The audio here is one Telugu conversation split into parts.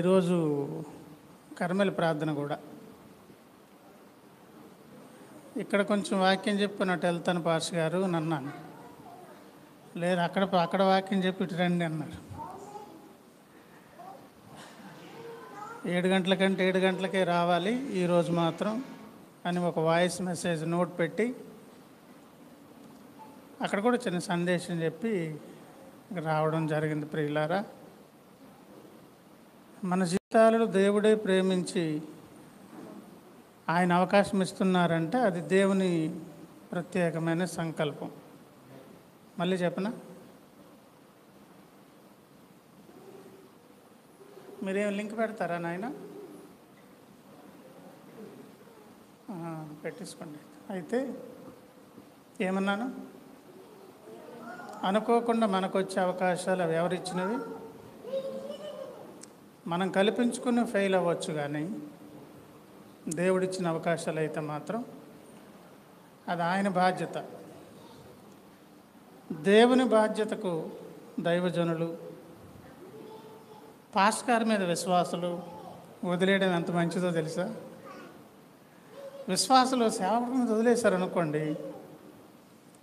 ఈరోజు కర్మల ప్రార్థన కూడా ఇక్కడ కొంచెం వాక్యం చెప్పినట్టు వెళ్తాను పాస్ గారు అన్నాను. లేదు అక్కడ వాక్యం చెప్పి ఇటు రండి అన్నారు. 7 గంటల కంటే 7 గంటలకే రావాలి ఈరోజు మాత్రం అని ఒక వాయిస్ మెసేజ్ నోట్ పెట్టి అక్కడ కూడా చిన్న సందేశం చెప్పి రావడం జరిగింది. ప్రియులారా, మన జీవితాలను దేవుడే ప్రేమించి ఆయన అవకాశం ఇస్తున్నారంటే అది దేవుని ప్రత్యేకమైన సంకల్పం. మళ్ళీ చెప్పనా? మీరేం లింక్ పెడతారా నాయన? పెట్టేసుకోండి. అయితే ఏమన్నాను? అనుకోకుండా మనకు వచ్చే అవకాశాలు అవి ఎవరిచ్చినవి? మనం కల్పించుకుని ఫెయిల్ అవ్వచ్చు, కానీ దేవుడిచ్చిన అవకాశాలు అయితే మాత్రం అది ఆయన బాధ్యత. దేవుని బాధ్యతకు దైవజనులు, పాస్కార్ మీద విశ్వాసులు వదిలేయడం ఎంత మంచిదో తెలుసా? విశ్వాసులు సేవకుల మీద వదిలేశారు అనుకోండి,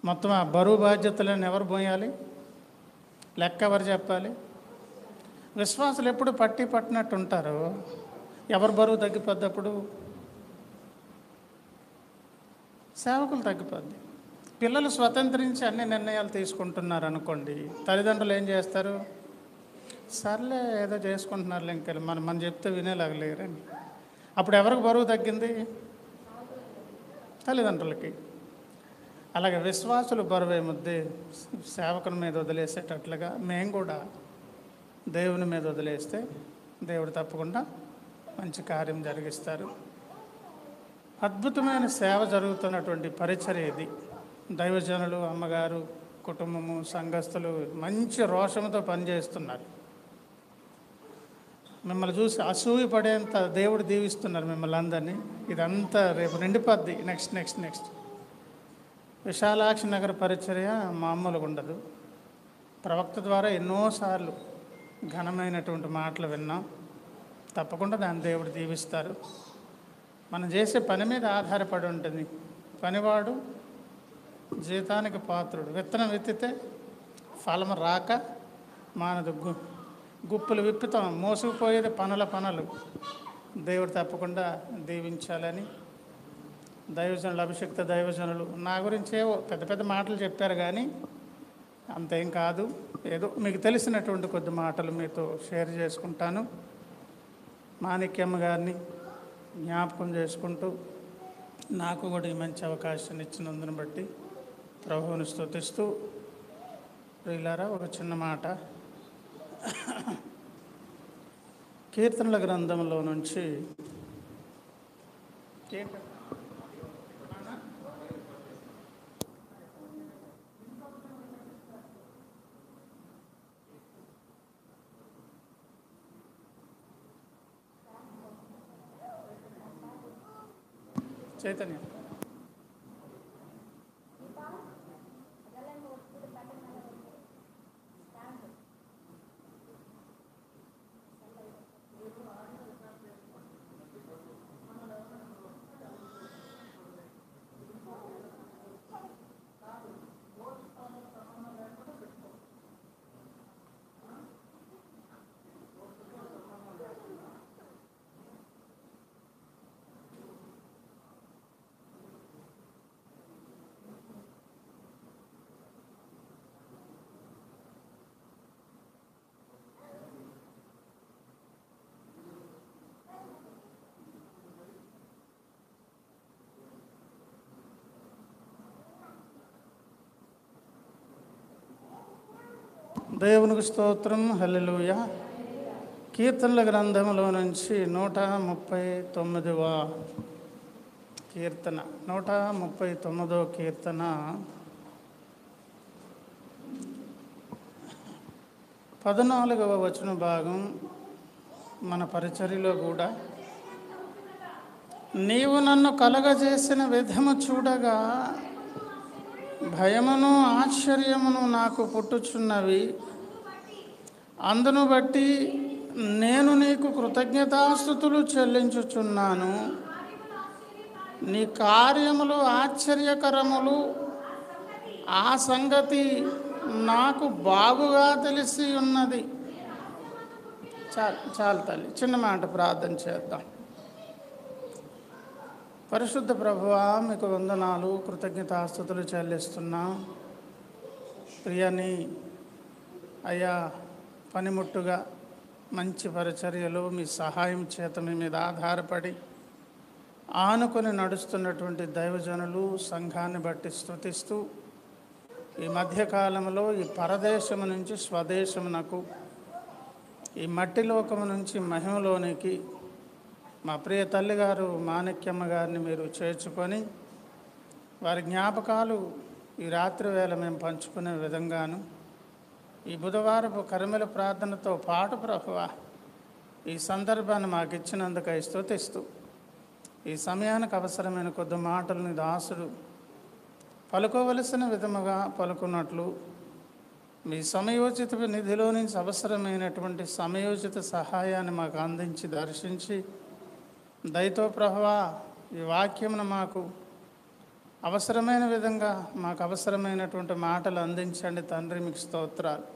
మొత్తం ఆ బరువు బాధ్యతలను ఎవరు పోయాలి? లెక్క ఎవరు చెప్పాలి? విశ్వాసులు ఎప్పుడు పట్టినట్టు ఉంటారు. ఎవరు బరువు తగ్గిపోద్దప్పుడు? సేవకులు తగ్గిపోద్ది. పిల్లలు స్వతంత్రించి అన్ని నిర్ణయాలు తీసుకుంటున్నారు అనుకోండి, తల్లిదండ్రులు ఏం చేస్తారు? సర్లే ఏదో చేసుకుంటున్నారు, ఇంకా మనం చెప్తే వినేలాగలేరని. అప్పుడు ఎవరికి బరువు తగ్గింది? తల్లిదండ్రులకి. అలాగే విశ్వాసులు బరువు ఏముద్ది? సేవకుల మీద వదిలేసేటట్లుగా మేము కూడా దేవుని మీద వదిలేస్తే దేవుడు తప్పకుండా మంచి కార్యం జరిగిస్తారు. అద్భుతమైన సేవ జరుగుతున్నటువంటి పరిచర్య ఇది. దైవజనులు, అమ్మగారు, కుటుంబము, సంఘస్థులు మంచి రోషంతో పనిచేస్తున్నారు. మిమ్మల్ని చూసి అసూయ పడేంత దేవుడు దీవిస్తున్నారు మిమ్మల్ని అందరినీ. ఇదంతా రేపు నిండిపోద్ది. నెక్స్ట్ విశాలాక్షి నగర పరిచర్య మామూలుగా ఉండదు. ప్రవక్త ద్వారా ఎన్నోసార్లు ఘనమైనటువంటి మాటలు విన్నాం. తప్పకుండా దాన్ని దేవుడు దీవిస్తారు. మనం చేసే పని మీద ఆధారపడి ఉంటుంది. పనివాడు జీతానికి పాత్రుడు. విత్తనం విత్తితే ఫలము రాక మానదు. గుప్పులు విప్పుతాం, మోసుకుపోయేది పనులు. దేవుడు తప్పకుండా దీవించాలని దైవజనులు, అభిషిక్త దైవజనులు నా గురించి ఏవో పెద్ద మాటలు చెప్పారు, కానీ అంతేం కాదు. ఏదో మీకు తెలిసినటువంటి కొద్ది మాటలు మీతో షేర్ చేసుకుంటాను. మాణిక్యమ్మ గారిని జ్ఞాపకం చేసుకుంటూ నాకు కూడా ఈ మంచి అవకాశాన్ని ఇచ్చినందును బట్టి ప్రభువుని స్తుతిస్తూ, ప్రియులారా, ఒక చిన్న మాట కీర్తనల గ్రంథంలో నుంచి చైతన్య దేవునికి స్తోత్రం. హల్లెలూయా. కీర్తనల గ్రంథంలో నుంచి 139వ కీర్తన, 139వ కీర్తన 14వ వచన భాగం. మన పరిచర్యలో కూడా నీవు నన్ను కలగజేసిన విధము చూడగా భయమును ఆశ్చర్యమును నాకు పుట్టుచున్నవి. అందును బట్టి నేను నీకు కృతజ్ఞతాస్తుతులు చెల్లించుచున్నాను. నీ కార్యములు ఆశ్చర్యకరములు. ఆ సంగతి నాకు బాగుగా తెలిసి ఉన్నది. చాలు తల్లి, చిన్న మాట ప్రార్థన చేద్దాం. పరిశుద్ధ ప్రభువా, మీకు వందనాలు, కృతజ్ఞతాస్తుతులు చెల్లిస్తున్నాం. ప్రియని అయ్యా, పనిముట్టుగా మంచి పరిచర్యలు మీ సహాయం చేత మీ మీద ఆధారపడి ఆనుకొని నడుస్తున్నటువంటి దైవజనులు సంఘాన్ని బట్టి స్తుతిస్తూ, ఈ మధ్యకాలంలో ఈ పరదేశము నుంచి స్వదేశమునకు, ఈ మట్టి లోకము నుంచి మహిమలోనికి మా ప్రియ తల్లిగారు మాణిక్యమ్మ గారిని మీరు చేర్చుకొని వారి జ్ఞాపకాలు ఈ రాత్రి వేళ మేము పంచుకునే విధంగాను, ఈ బుధవారపు కరిమెల ప్రార్థనతో పాటు ప్రభువా ఈ సందర్భాన్ని మాకు ఇచ్చినందుకై స్తుతిస్తూ, ఈ సమయానికి అవసరమైన కొద్ది మాటలని దాసుడు పలుకోవలసిన విధముగా పలుకున్నట్లు, మీ సమయోచిత నిధిలో నుంచి అవసరమైనటువంటి సమయోచిత సహాయాన్ని మాకు అందించి దర్శించి, దయతో ప్రభువా ఈ వాక్యమును మాకు అవసరమైన విధంగా మాకు అవసరమైనటువంటి మాటలు అందించండి తండ్రి. మీకు స్తోత్రాలు.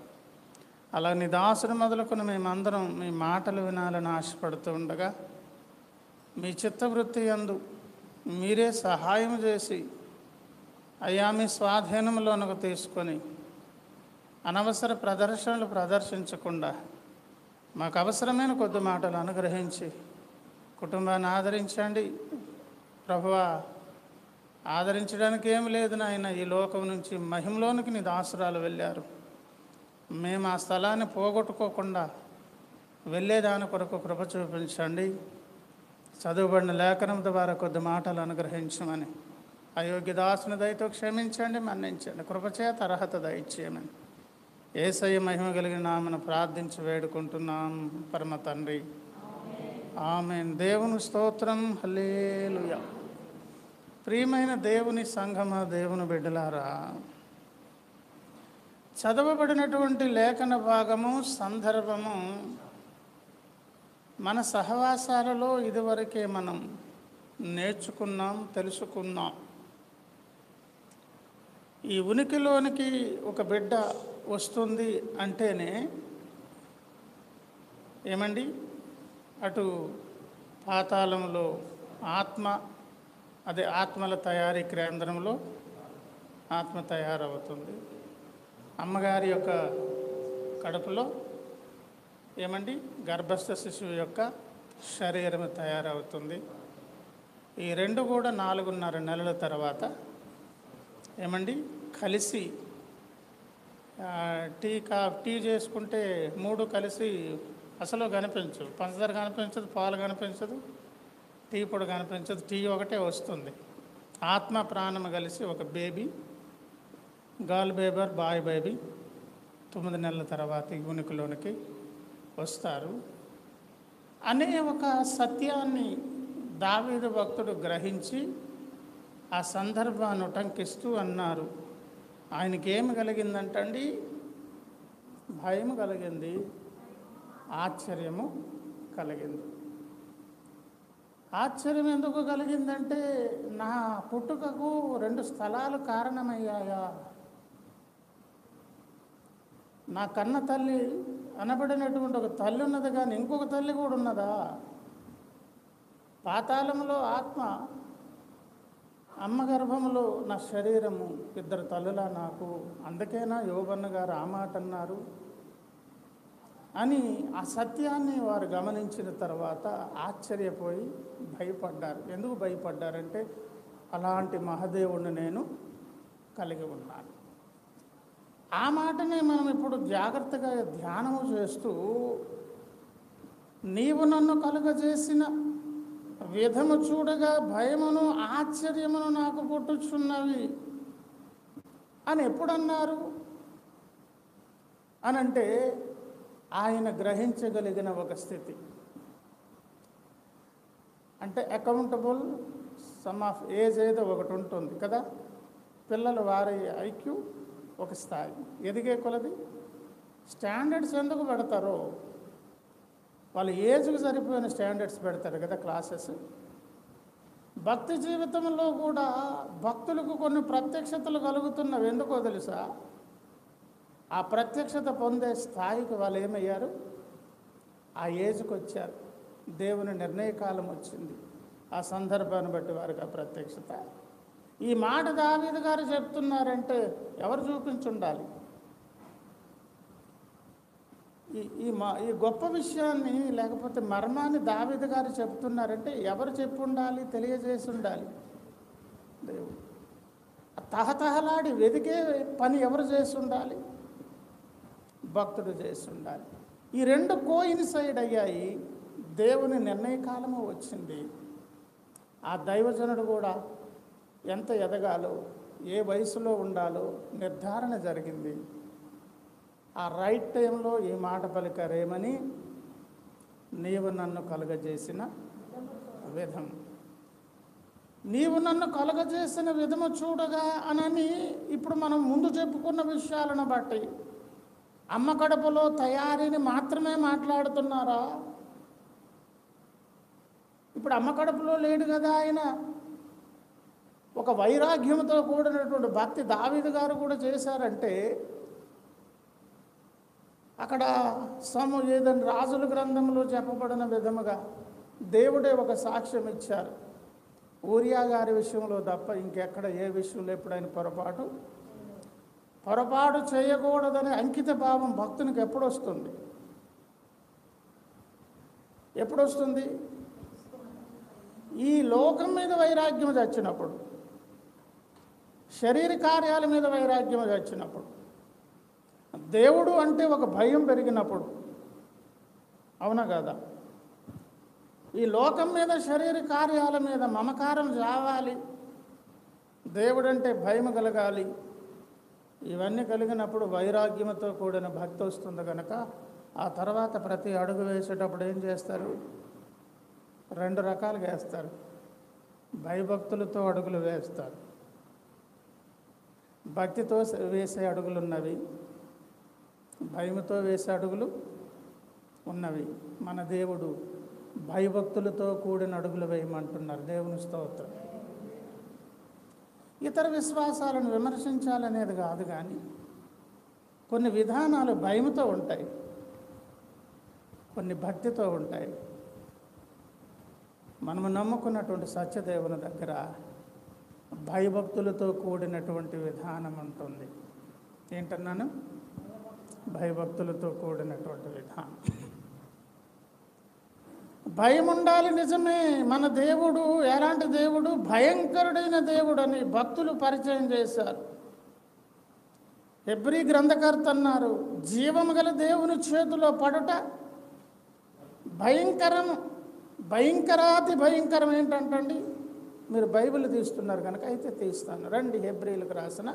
అలా నీ దాసుడు మొదలుకొని మేమందరం మీ మాటలు వినాలని ఆశపడుతూ ఉండగా, మీ చిత్తవృత్తి యందు మీరే సహాయం చేసి అయ్యా మీ స్వాధీనంలోనికి తీసుకొని అనవసర ప్రదర్శనలు ప్రదర్శించకుండా మాకు అవసరమైన కొద్ది మాటలు అనుగ్రహించి కుటుంబాన్ని ఆదరించండి ప్రభువా. ఆదరించడానికి ఏమి లేదు నాయన, ఈ లోకం నుంచి మహిమలోనికి నీ దాసురాలు వెళ్ళారు. మేము ఆ స్థలాన్ని పోగొట్టుకోకుండా వెళ్ళేదాని కొరకు కృప చూపించండి. చదువుబడిన లేఖనం ద్వారా కొద్ది మాటలు అనుగ్రహించమని, అయోగ్య దాసుని దయతో క్షమించండి, మన్నించండి, కృపచేత అర్హత దయచేయమని యేసయ్య మహిమ కలిగిన నామను ప్రార్థించి వేడుకుంటున్నాం పరమ తండ్రి. ఆమేన్. దేవుని స్తోత్రం. హల్లెలూయా. ప్రియమైన దేవుని సంఘమా, దేవుని బిడ్డలారా, చదవబడినటువంటి లేఖన భాగము సందర్భము మన సహవాసాలలో ఇదివరకే మనం నేర్చుకున్నాం, తెలుసుకున్నాం. ఈ ఉనికిలోనికి ఒక బిడ్డ వస్తుంది అంటేనే ఏమండి, అటు పాతాళంలో ఆత్మల తయారీ కేంద్రంలో ఆత్మ తయారవుతుంది. అమ్మగారి యొక్క కడుపులో ఏమండి, గర్భస్థ శిశువు యొక్క శరీరం తయారవుతుంది. ఈ రెండు కూడా 4.5 నెలల తర్వాత ఏమండి కలిసి టీ చేసుకుంటే 3 కలిసి అసలు కనిపించవు. పంచదార కనిపించదు, పాలు కనిపించదు, టీ పొడి కనిపించదు, టీ ఒకటే వస్తుంది. ఆత్మ ప్రాణము కలిసి ఒక baby, girl baby, boy baby 9 నెలల తర్వాత ఈ ఉనికిలోనికి వస్తారు అనే ఒక సత్యాన్ని దావీదు భక్తుడు గ్రహించి ఆ సందర్భాన్ని ఉటంకిస్తూ అన్నారు. ఆయనకి ఏమి కలిగిందంటండి? భయం కలిగింది, ఆశ్చర్యము కలిగింది. ఆశ్చర్యం ఎందుకు కలిగిందంటే, నా పుట్టుకకు 2 స్థలాలు కారణమయ్యాయా? నా కన్న తల్లి అనబడినటువంటి ఒక తల్లి ఉన్నది, కానీ ఇంకొక తల్లి కూడా ఉన్నదా? పాతాళంలో ఆత్మ, అమ్మ గర్భంలో నా శరీరము, 2 తల్లులా నాకు. అందుకేనా యోబన్న గారు ఆ మాట అన్నారు అని ఆ సత్యాన్ని వారు గమనించిన తర్వాత ఆశ్చర్యపోయి భయపడ్డారు. ఎందుకు భయపడ్డారంటే, అలాంటి మహదేవుణ్ణి నేను కలిగి ఉన్నాను. ఆ మాటనే మనం ఇప్పుడు జాగ్రత్తగా ధ్యానము చేస్తూ, నీవు నన్ను కలుగజేసిన విధము చూడగా భయమును ఆశ్చర్యమును నాకు పుట్టుచున్నవి అని ఎప్పుడన్నారు అనంటే, ఆయన గ్రహించగలిగిన ఒక స్థితి. అంటే అకౌంటబుల్ సమ్ ఆఫ్ ఏజ్ ఏదో ఒకటి ఉంటుంది కదా. పిల్లలు వారి ఐక్యూ ఒక స్థాయి ఎదిగే కొలది స్టాండర్డ్స్ ఎందుకు పెడతారో వాళ్ళ ఏజ్కి సరిపోయిన స్టాండర్డ్స్ పెడతారు కదా క్లాసెస్. భక్తి జీవితంలో కూడా భక్తులకు కొన్ని ప్రత్యక్షతలు కలుగుతున్నవి. ఎందుకో తెలుసా? ఆ ప్రత్యక్షత పొందే స్థాయికి వాళ్ళు ఏమయ్యారు? ఆ ఏజ్కి వచ్చారు. దేవుని నిర్ణయకాలం వచ్చింది. ఆ సందర్భాన్ని బట్టి వారికి ఆ ప్రత్యక్షత. ఈ మాట దావీదు గారు చెప్తున్నారంటే ఎవరు చూపించుండాలి? ఈ గొప్ప విషయాన్ని లేకపోతే మర్మాన్ని దావీదు గారు చెప్తున్నారంటే ఎవరు చెప్పి ఉండాలి? తెలియజేసి ఉండాలి. దేవుడు తహతహలాడి వెదికే పని ఎవరు చేసి ఉండాలి? భక్తుడు చేసి ఉండాలి. ఈ రెండు కోయిన్సైడ్ అయ్యాయి. దేవుని నిర్ణయకాలము వచ్చింది. ఆ దైవజనుడు కూడా ఎంత ఎదగాలో, ఏ వయసులో ఉండాలో నిర్ధారణ జరిగింది. ఆ రైట్ టైంలో ఈ మాట పలికారేమని, నీవు నన్ను కలుగజేసిన విధం, నీవు నన్ను కలుగజేసిన విధము చూడగా అనని ఇప్పుడు మనం ముందు చెప్పుకున్న విషయాలను బట్టి అమ్మ కడుపులో తయారీని మాత్రమే మాట్లాడుతున్నారా? ఇప్పుడు అమ్మ కడుపులో లేడు కదా ఆయన. ఒక వైరాగ్యంతో కూడినటువంటి భక్తి దావీదు గారు కూడా చేశారంటే అక్కడ ఏదైనా రాజుల గ్రంథంలో చెప్పబడిన విధముగా దేవుడే ఒక సాక్ష్యం ఇచ్చారు. ఊరియా గారి విషయంలో తప్ప ఇంకెక్కడ ఏ విషయంలో ఎప్పుడైనా పొరపాటు చేయకూడదనే అంకిత భావం భక్తునికి ఎప్పుడు వస్తుంది? ఈ లోకం మీద వైరాగ్యం చచ్చినప్పుడు, శరీర కార్యాల మీద వైరాగ్యం చచ్చినప్పుడు, దేవుడు అంటే ఒక భయం పెరిగినప్పుడు. అవునా కదా? ఈ లోకం మీద, శరీర కార్యాల మీద మమకారం రావాలి, దేవుడంటే భయం కలగాలి. ఇవన్నీ కలిగినప్పుడు వైరాగ్యంతో కూడిన భక్తి వస్తుంది కనుక ఆ తర్వాత ప్రతి అడుగు వేసేటప్పుడు ఏం చేస్తారు? రెండు రకాలుగా వేస్తారు. భయభక్తులతో అడుగులు వేస్తారు. భక్తితో వేసే అడుగులు ఉన్నవి, భయముతో వేసే అడుగులు ఉన్నవి. మన దేవుడు భయభక్తులతో కూడిన అడుగులు వేయమంటున్నారు. దేవుని స్తోత్రం. ఇతర విశ్వాసాలను విమర్శించాలనేది కాదు, కానీ కొన్ని విధానాలు భయముతో ఉంటాయి, కొన్ని భక్తితో ఉంటాయి. మనము నమ్ముకున్నటువంటి సత్యదేవుని దగ్గర భయభక్తులతో కూడినటువంటి విధానం ఉంటుంది. ఏంటన్నాను? భయభక్తులతో కూడినటువంటి విధానం. భయం ఉండాలి, నిజమే. మన దేవుడు ఎలాంటి దేవుడు? భయంకరుడైన దేవుడు అని భక్తులు పరిచయం చేశారు. హెబ్రీ గ్రంథకర్త అన్నారు, జీవము గల దేవుని చేతిలో పడుట భయంకరం. భయంకరాతి భయంకరం ఏంటంటండి? మీరు బైబిల్ తీస్తున్నారు కనుక అయితే తీస్తాను. రండి, హెబ్రీలకు రాసిన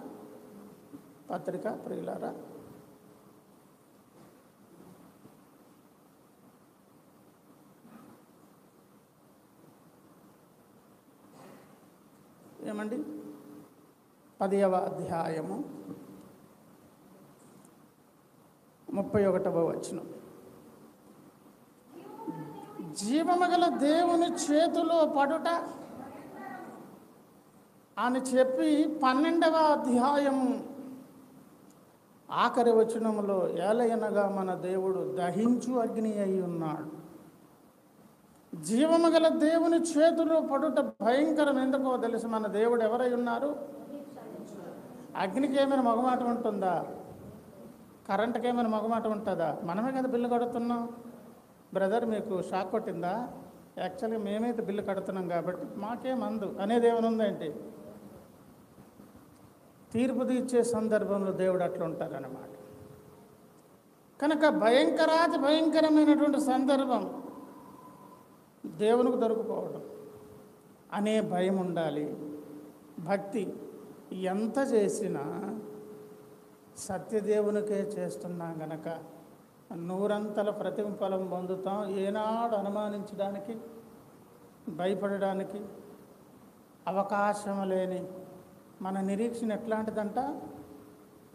పత్రిక ప్రియులారా, ఏమండి 10వ అధ్యాయము 31వ వచనం. జీవమగల దేవుని చేతిలో పడుట అని చెప్పి 12వ అధ్యాయము ఆఖరి వచనంలో ఏలయనగా మన దేవుడు దహించు అగ్ని అయి ఉన్నాడు. జీవమగల దేవుని చేతిలో పడుట భయంకరం. ఎందుకో తెలుసు? మన దేవుడు ఎవరై ఉన్నారు? అగ్నికి ఏమైనా మొగమాట ఉంటుందా? కరెంటుకి ఏమైనా మొగమాట ఉంటుందా? మనమే కదా బిల్లు కడుతున్నాం. బ్రదర్, మీకు షాక్ కొట్టిందా? యాక్చువల్గా మేమైతే బిల్లు కడుతున్నాం కాబట్టి మాకేమందు అనేది ఏమైనా ఉందేంటి? తీర్పు తీర్చే సందర్భంలో దేవుడు అట్లా ఉంటారన్నమాట. కనుక భయంకరాతి భయంకరమైనటువంటి సందర్భం దేవునికి దొరికిపోవడం అనే భయం ఉండాలి. భక్తి ఎంత చేసినా సత్యదేవునికే చేస్తున్నాం గనక నూరంతల ప్రతిఫలం పొందుతాం. ఏనాడు అనుమానించడానికి, భయపడడానికి అవకాశం లేని మన నిరీక్షణ ఎట్లాంటిదంట?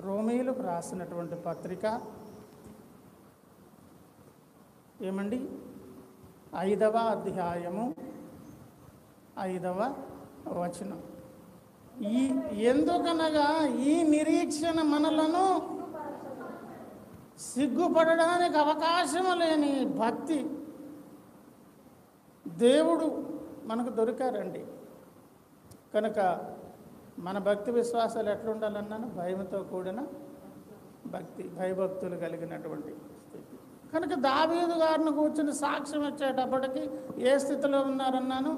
రోమీయులకు రాసినటువంటి పత్రిక ఏమండి 5వ అధ్యాయము 5వ వచనం. ఎందుకనగా ఈ నిరీక్షణ మనలను సిగ్గుపడడానికి అవకాశం లేని భక్తి దేవుడు మనకు దొరికారండి. కనుక మన భక్తి విశ్వాసాలు ఎట్లుండాలన్నాను? భయంతో కూడిన భక్తి, భయభక్తులు కలిగినటువంటి స్థితి. కనుక దావీదు గారిని కూర్చుని సాక్ష్యం ఇచ్చేటప్పటికి ఏ స్థితిలో ఉన్నారన్నాను?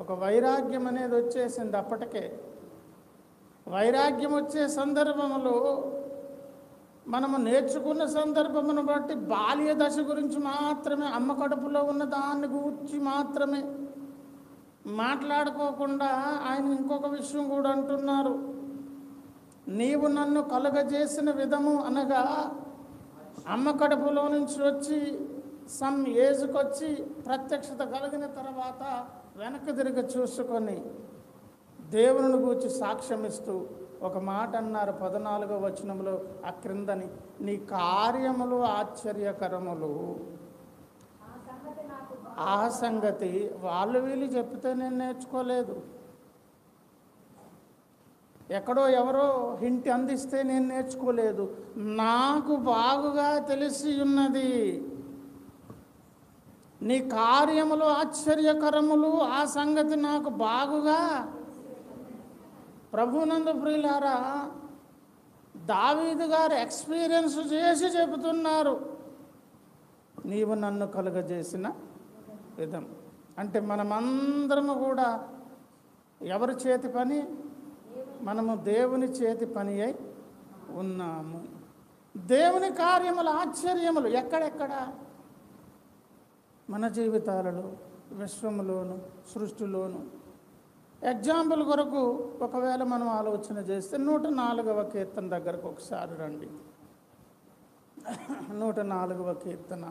ఒక వైరాగ్యం అనేది వచ్చేసింది. అప్పటికే వైరాగ్యం వచ్చే సందర్భంలో మనము నేర్చుకున్న సందర్భమును బట్టి బాల్య దశ గురించి మాత్రమే, అమ్మ కడుపులో ఉన్న దాన్ని గురించి మాత్రమే మాట్లాడుకోకుండా ఆయన ఇంకొక విషయం కూడా అంటున్నారు. నీవు నన్ను కలుగజేసిన విధము అనగా అమ్మ కడుపులో నుంచి వచ్చి సమ్ ఏజ్కి వచ్చి ప్రత్యక్షత కలిగిన తర్వాత వెనక్కి తిరిగి చూసుకొని దేవుని గూర్చి సాక్ష్యం ఇస్తూ ఒక మాట అన్నారు 14వ వచనంలో, ఆ క్రిందని, నీ కార్యములు ఆశ్చర్యకరములు. ఆ సంగతి వాళ్ళు వీళ్ళు చెప్తే నేను నేర్చుకోలేదు, ఎక్కడో ఎవరో హింట్ అందిస్తే నేను నేర్చుకోలేదు, నాకు బాగుగా తెలిసి ఉన్నది. నీ కార్యములు ఆశ్చర్యకరములు, ఆ సంగతి నాకు బాగుగా. ప్రభునందు ప్రియులారా, దావీదు గారు ఎక్స్పీరియన్స్ చేసి చెబుతున్నారు, నీవు నన్ను కలుగజేసిన విధం. అంటే మనమందరము కూడా ఎవరి చేతి పని? మనము దేవుని చేతి పని అయి ఉన్నాము. దేవుని కార్యములు ఆశ్చర్యములు ఎక్కడెక్కడ? మన జీవితాలలో, విశ్వములోను, సృష్టిలోను. ఎగ్జాంపుల్ కొరకు ఒకవేళ మనం ఆలోచన చేస్తే 104వ కీర్తన దగ్గరకు ఒకసారి రండి. 104వ కీర్తన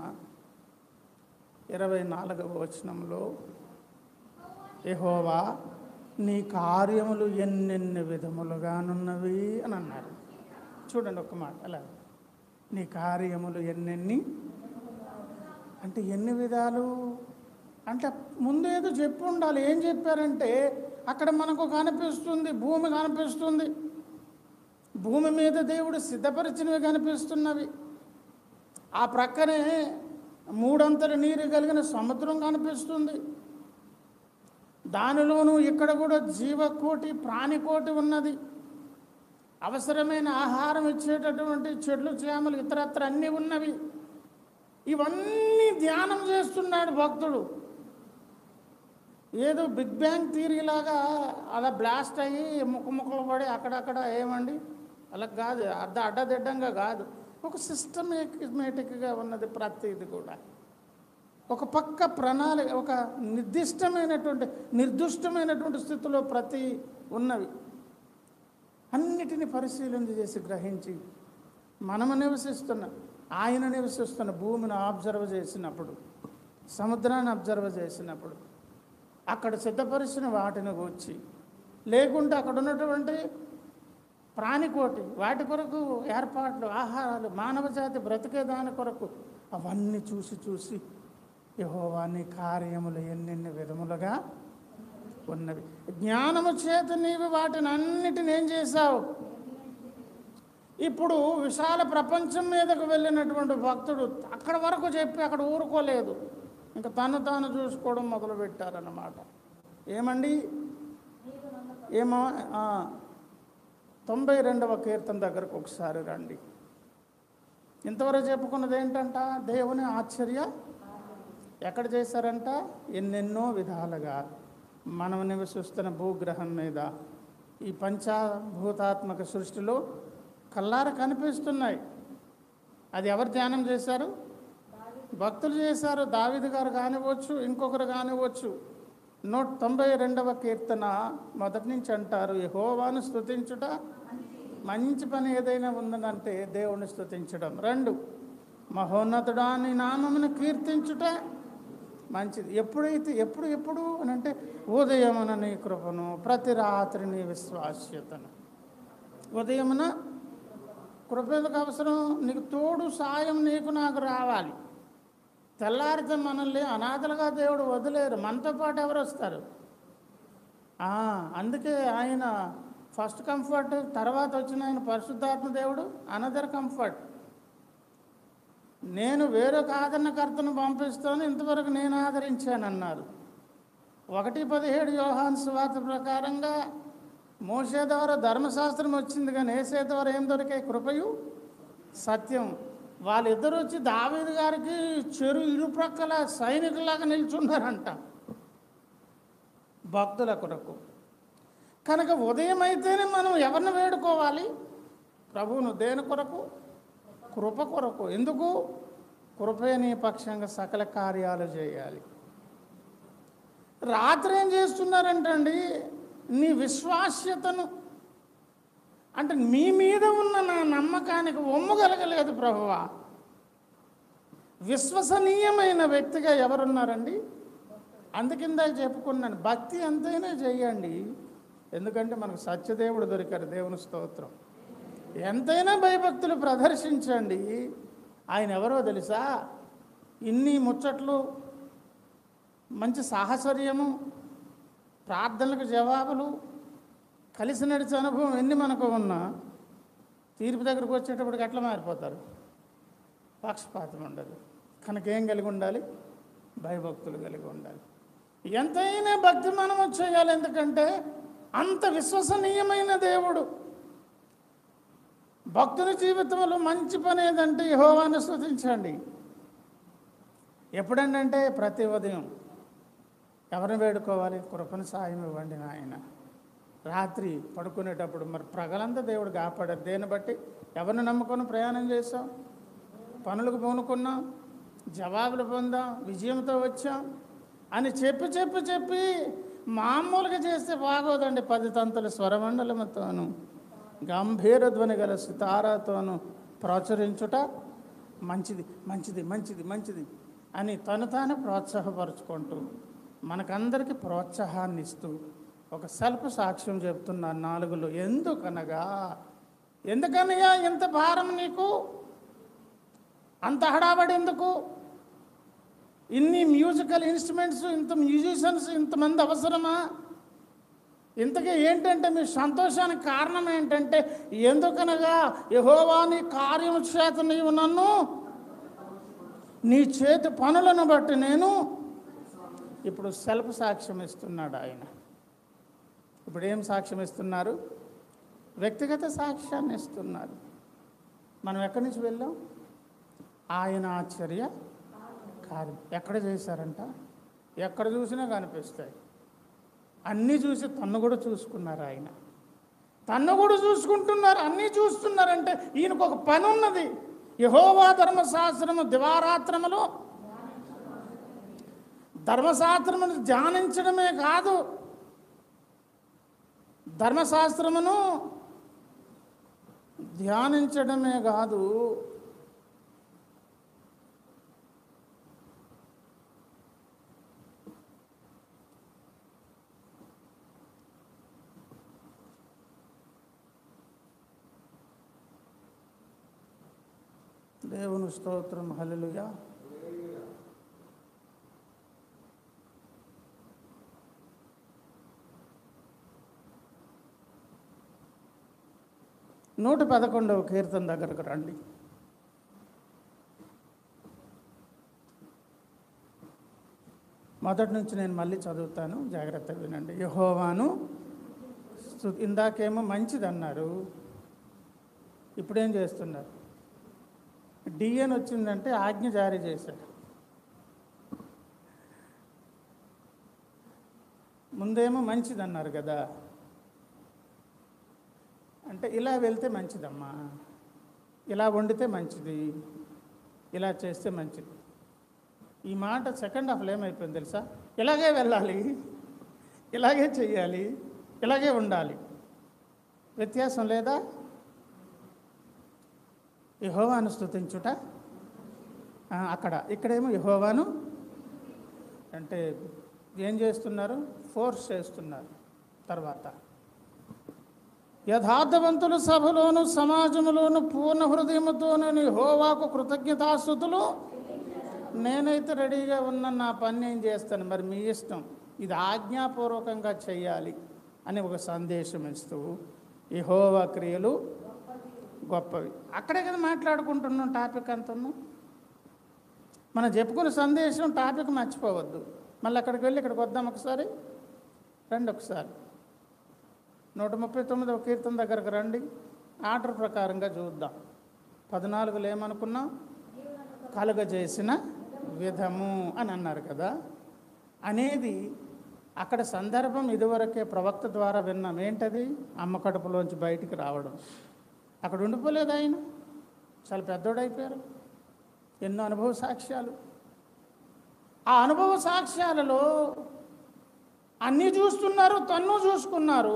24వ వచనంలో, యెహోవా నీ కార్యములు ఎన్నెన్ని విధములుగానున్నవి అని అన్నారు. చూడండి ఒక మాట అలా, నీ కార్యములు ఎన్నెన్ని అంటే ఎన్ని విధాలు అంటే ముందేదో చెప్పి ఉండాలి. ఏం చెప్పారంటే అక్కడ మనకు కనిపిస్తుంది, భూమి కనిపిస్తుంది, భూమి మీద దేవుడు సిద్ధపరిచినవి కనిపిస్తున్నవి. ఆ ప్రక్కనే 3 అంతల నీరు కలిగిన సముద్రం కనిపిస్తుంది. దానిలోనూ ఇక్కడ కూడా జీవకోటి, ప్రాణికోటి ఉన్నది. అవసరమైన ఆహారం ఇచ్చేటటువంటి చెట్లు, చేమలు, ఇతరత్ర అన్నీ ఉన్నవి. ఇవన్నీ ధ్యానం చేస్తున్నాడు భక్తుడు. ఏదో బిగ్ బ్యాంగ్ థియరీలాగా అలా బ్లాస్ట్ అయ్యి ముక్కలు పడి అక్కడక్కడ ఏమండి అలా కాదు, అడ్డదిడ్డంగా కాదు, ఒక సిస్టమేటిక్గా ఉన్నది ప్రతిది కూడా. ఒక పక్క ప్రణాళిక, ఒక నిర్దిష్టమైనటువంటి స్థితిలో ప్రతి ఉన్నవి. అన్నిటిని పరిశీలన చేసి గ్రహించి మనము ఆయన నివసిస్తున్న భూమిని అబ్జర్వ్ చేసినప్పుడు, సముద్రాన్ని అబ్జర్వ్ చేసినప్పుడు, అక్కడ సిద్ధపరిచిన వాటిని గూర్చి, లేకుంటే అక్కడ ఉన్నటువంటి ప్రాణికోటి వాటి కొరకు ఏర్పాట్లు, ఆహారాలు, మానవ జాతి బ్రతికే దాని కొరకు అవన్నీ చూసి యెహోవా నీ కార్యములు ఎన్నెన్ని విధములుగా ఉన్నవి. జ్ఞానము చేత నీవు వాటిని అన్నిటిని ఏం చేశావు? ఇప్పుడు విశాల ప్రపంచం మీదకు వెళ్ళినటువంటి భక్తుడు అక్కడ వరకు చెప్పి అక్కడ ఊరుకోలేదు, ఇంకా తాను చూసుకోవడం మొదలుపెట్టారన్నమాట. ఏమండి? 92వ కీర్తన దగ్గరకు ఒకసారి రండి. ఇంతవరకు చెప్పుకున్నది ఏంటంట? దేవుని ఆశ్చర్య ఎక్కడ చేశారంట? ఎన్నెన్నో విధాలుగా మనం నివసిస్తున్న భూగ్రహం మీద, ఈ పంచభూతాత్మక సృష్టిలో కల్లార కనిపిస్తున్నాయి. అది ఎవరు ధ్యానం చేశారు? భక్తులు చేశారు. దావీదు గారు కానివ్వచ్చు, ఇంకొకరు కానివ్వచ్చు. 192వ కీర్తన మొదటి నుంచి అంటారు, యెహోవాను స్తుతించుట మంచి పని ఏదైనా ఉందనంటే దేవుని స్తుతించడం. 2, మహోన్నతుడా నీ నామమును కీర్తించుట మంచిది. ఎప్పుడు అని అంటే ఉదయమున నీ కృపను, ప్రతి రాత్రి నీ విశ్వాస్యతను. ఉదయమున కృప ఎందుకు అవసరం? నీకు తోడు సాయం నీకు నాకు రావాలి. తెల్లారితే మనల్ని అనాథలుగా దేవుడు వదిలేరు, మనతో పాటు ఎవరు వస్తారు? అందుకే ఆయన ఫస్ట్ కంఫర్ట్, తర్వాత వచ్చిన ఆయన పరిశుద్ధాత్మ దేవుడు అనదర్ కంఫర్ట్. నేను వేరొక ఆదరణకర్తను పంపిస్తాను, ఇంతవరకు నేను ఆదరించానన్నారు. 1:17 యోహాను సువార్త ప్రకారంగా మోషే ద్వారా ధర్మశాస్త్రం వచ్చింది, కానీ యేసే ద్వారా ఏం దొరికాయి? కృపయు సత్యం. వాళ్ళిద్దరు వచ్చి దావీదు గారికి ఇరుప్రక్కల సైనికులాగా నిల్చున్నారంట భక్తుల కొరకు. కనుక ఉదయం అయితేనే మనం ఎవరిని వేడుకోవాలి? ప్రభువును. దేని కొరకు? కృప కొరకు. ఎందుకు? కృపే నీ పక్షంగా సకల కార్యాలు చేయాలి. రాత్రి ఏం చేస్తున్నారంటండి? నీ విశ్వాస్యతను, అంటే మీ మీద ఉన్న నా నమ్మకానికి ఒమ్ముగలగలేదు ప్రభువా. విశ్వసనీయమైన వ్యక్తిగా ఎవరున్నారండి? అందుకిందా చెప్పుకున్నాను, భక్తి ఎంతైనా చేయండి, ఎందుకంటే మనకు సత్యదేవుడు దొరికారు. దేవుని స్తోత్రం. ఎంతైనా భయభక్తులు ప్రదర్శించండి. ఆయన ఎవరో తెలుసా? ఇన్ని ముచ్చట్లు, మంచి సాహచర్యము, ప్రార్థనలకు జవాబులు, కలిసి నడిచే అనుభవం ఎన్ని మనకు ఉన్నా తీర్పు దగ్గరకు వచ్చేటప్పటికి ఎట్లా మారిపోతారు? పక్షపాతం ఉండదు. కనుక ఏం కలిగి ఉండాలి? భయభక్తులు కలిగి ఉండాలి. ఎంతైనా భక్తి మనము చేయాలి, ఎందుకంటే అంత విశ్వసనీయమైన దేవుడు. భక్తుని జీవితంలో మంచి పని ఏదంటే యెహోవాను స్తుతించండి. ఎప్పుడంటే ప్రతి ఉదయం ఎవరిని వేడుకోవాలి? కృపను సాయం ఇవ్వండి నాయన. రాత్రి పడుకునేటప్పుడు మరి ప్రగలంతా దేవుడు కాపాడారు. దేన్ని బట్టి? ఎవరిని నమ్ముకొని ప్రయాణం చేసాం? పనులకు పూనుకున్నాం, జవాబులు పొందాం, విజయంతో వచ్చాం అని చెప్పి మామూలుగా చేస్తే బాగోదండి. 10 తంతుల స్వరమండలముతోనూ గంభీర ధ్వని గల సితారాతోనూ ప్రచురించుట మంచిది మంచిది మంచిది మంచిది అని తను తాను ప్రోత్సాహపరుచుకుంటూ మనకందరికీ ప్రోత్సాహాన్ని ఇస్తూ ఒక సెల్ఫ్ సాక్ష్యం చెప్తున్నాను 4లో. ఎందుకనయ్యా ఇంత భారం నీకు? అంత హడాబడి ఎందుకు? ఇన్ని మ్యూజికల్ ఇన్స్ట్రుమెంట్స్, ఇంత మ్యూజిషియన్స్, ఇంతమంది అవసరమా? ఇంతకీ ఏంటంటే మీ సంతోషానికి కారణం ఏంటంటే, ఎందుకనగా యెహోవా నీ కార్యము చేత నీవు నన్ను, నీ చేతి పనులను బట్టి నేను. ఇప్పుడు సెల్ఫ్ సాక్ష్యం ఇస్తున్నాడు ఆయన. ఇప్పుడు ఏం సాక్ష్యం ఇస్తున్నారు? వ్యక్తిగత సాక్ష్యాన్ని ఇస్తున్నారు. మనం ఎక్కడి నుంచి వెళ్ళాం? ఆయన ఆశ్చర్య కార్యం ఎక్కడ చేశారంట? ఎక్కడ చూసినా కనిపిస్తాయి. అన్నీ చూసి తన్ను కూడా చూసుకున్నారు. ఆయన తన్ను కూడా చూసుకుంటున్నారు, అన్నీ చూస్తున్నారంటే ఈయనకు ఒక పని ఉన్నది. యెహోవా ధర్మశాస్త్రము దివారాత్రములు, ధర్మశాస్త్రమును ధ్యానించడమే కాదు, ధర్మశాస్త్రమును ధ్యానించడమే కాదు, దేవుని స్తోత్రం. హల్లెలూయా. నూట 11వ కీర్తన దగ్గరకు రండి. మొదటి నుంచి నేను మళ్ళీ చదువుతాను, జాగ్రత్తగా వినండి. యెహోవాను ఇందాకేమో మంచిది అన్నారు, ఇప్పుడేం చేస్తున్నారు? డిఎన్ వచ్చిందంటే ఆజ్ఞ జారీ చేశాడు. ముందేమో మంచిది అన్నారు కదా, అంటే ఇలా వెళ్తే మంచిదమ్మా, ఇలా వండితే మంచిది, ఇలా చేస్తే మంచిది. ఈ మాట సెకండ్ హాఫ్లో ఏమైపోయింది తెలుసా? ఇలాగే వెళ్ళాలి, ఇలాగే చెయ్యాలి, ఇలాగే ఉండాలి. వ్యత్యాసం లేదా? యెహోవాను స్తుతించుట ఇక్కడేమో యెహోవాను అంటే ఏం చేస్తున్నారు? ఫోర్స్ చేస్తున్నారు. తర్వాత యథార్థవంతులు సభలోను సమాజంలోను పూర్ణ హృదయముతోను యెహోవాకు కృతజ్ఞతాస్తుతులు నేనైతే రెడీగా ఉన్న నా పని నేను చేస్తాను, మరి మీ ఇష్టం, ఇది ఆజ్ఞాపూర్వకంగా చేయాలి అని ఒక సందేశం ఇస్తూ యెహోవా క్రియలు గొప్పవి. అక్కడే కదా మాట్లాడుకుంటున్నాం, టాపిక్ అంటున్నాం. మనం చెప్పుకున్న సందేశం టాపిక్ మర్చిపోవద్దు. మళ్ళీ అక్కడికి వెళ్ళి ఇక్కడికి వద్దాం ఒకసారి, రండి ఒకసారి 139వ కీర్తన దగ్గరకు రండి. ఆర్డర్ ప్రకారంగా చూద్దాం. 14లో ఏమనుకున్నాం? కలుగజేసిన విధము అని అన్నారు కదా. అనేది అక్కడ సందర్భం ఇదివరకే ప్రవక్త ద్వారా విన్నాం. ఏంటది? అమ్మ కడుపులోంచి బయటికి రావడం. అక్కడ ఉండిపోలేదు ఆయన, చాలా పెద్దోడైపోయారు. ఎన్నో అనుభవ సాక్ష్యాలు. ఆ అనుభవ సాక్ష్యాలలో అన్నీ చూస్తున్నారు, తన్ను చూసుకున్నారు.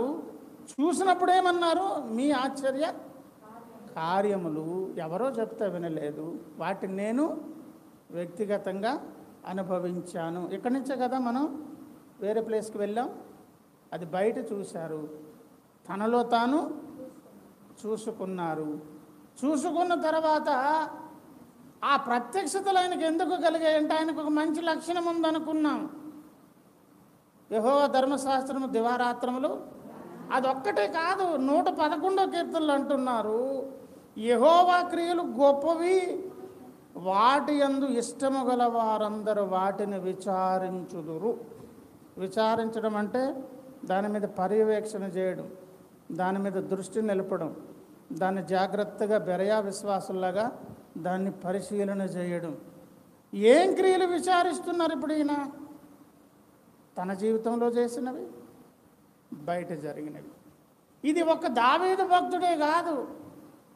చూసినప్పుడు ఏమన్నారు? మీ ఆశ్చర్య కార్యములు ఎవరో చెప్తే వినలేదు, వాటిని నేను వ్యక్తిగతంగా అనుభవించాను. ఇక్కడి నుంచే కదా మనం వేరే ప్లేస్కి వెళ్ళాం. అది బయట చూశారు, తనలో తాను చూసుకున్నారు. చూసుకున్న తర్వాత ఆ ప్రత్యక్షతలు ఆయనకు ఎందుకు కలిగాయంటే ఆయనకు ఒక మంచి లక్షణం ఉందనుకున్నాం. యెహోవా ధర్మశాస్త్రము దివారాత్రములు, అదొక్కటే కాదు, 111వ కీర్తనలు అంటున్నారు యెహోవా క్రియలు గొప్పవి, వాటి యందు ఇష్టము గల వారందరూ వాటిని విచారించుదురు. విచారించడం అంటే దాని మీద పర్యవేక్షణ చేయడం, దాని మీద దృష్టి నిలపడం, దాన్ని జాగ్రత్తగా బెరయా విశ్వాసుల్లాగా దాన్ని పరిశీలన చేయడం. ఏం క్రియలు విచారిస్తున్నారు ఇప్పుడు ఈయన? తన జీవితంలో చేసినవి, బయట జరిగినవి. ఇది ఒక దావీదు భక్తుడే కాదు,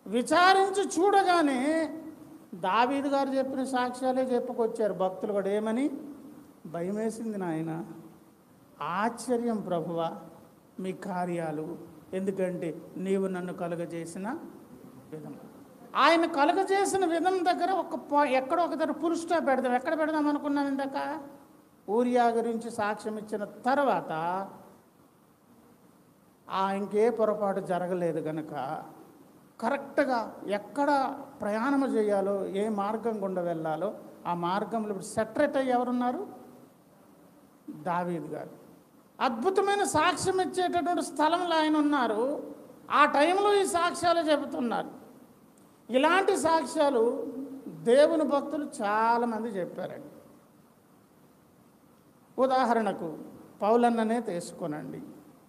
విచారించి చూడగానే దావీదు గారు చెప్పిన సాక్ష్యాలే చెప్పుకొచ్చారు భక్తులు కూడా. ఏమని? భయం వేసింది నాయన, ఆశ్చర్యం ప్రభువా మీ కార్యాలు, ఎందుకంటే నీవు నన్ను కలుగజేసిన విధం. ఆయన కలుగజేసిన విధం దగ్గర ఎక్కడో ఒక దగ్గర పుల్ స్టాప్ పెడదాం. ఎక్కడ పెడదాం అనుకున్నాం? ఇందాక ఊరియా గురించి సాక్ష్యం ఇచ్చిన తర్వాత ఇంకే పొరపాటు జరగలేదు కనుక కరెక్ట్గా ఎక్కడ ప్రయాణం చేయాలో, ఏ మార్గం గుండా వెళ్ళాలో ఆ మార్గంలో ఇప్పుడు సెటరేట్ అయ్యి ఎవరున్నారు? దావీదు గారు. అద్భుతమైన సాక్ష్యం ఇచ్చేటటువంటి స్థలంలో ఆయన ఉన్నారు. ఆ టైంలో ఈ సాక్ష్యాలు చెబుతున్నారు. ఇలాంటి సాక్ష్యాలు దేవుని భక్తులు చాలామంది చెప్పారండి. ఉదాహరణకు పౌలన్ననే తీసుకోనండి.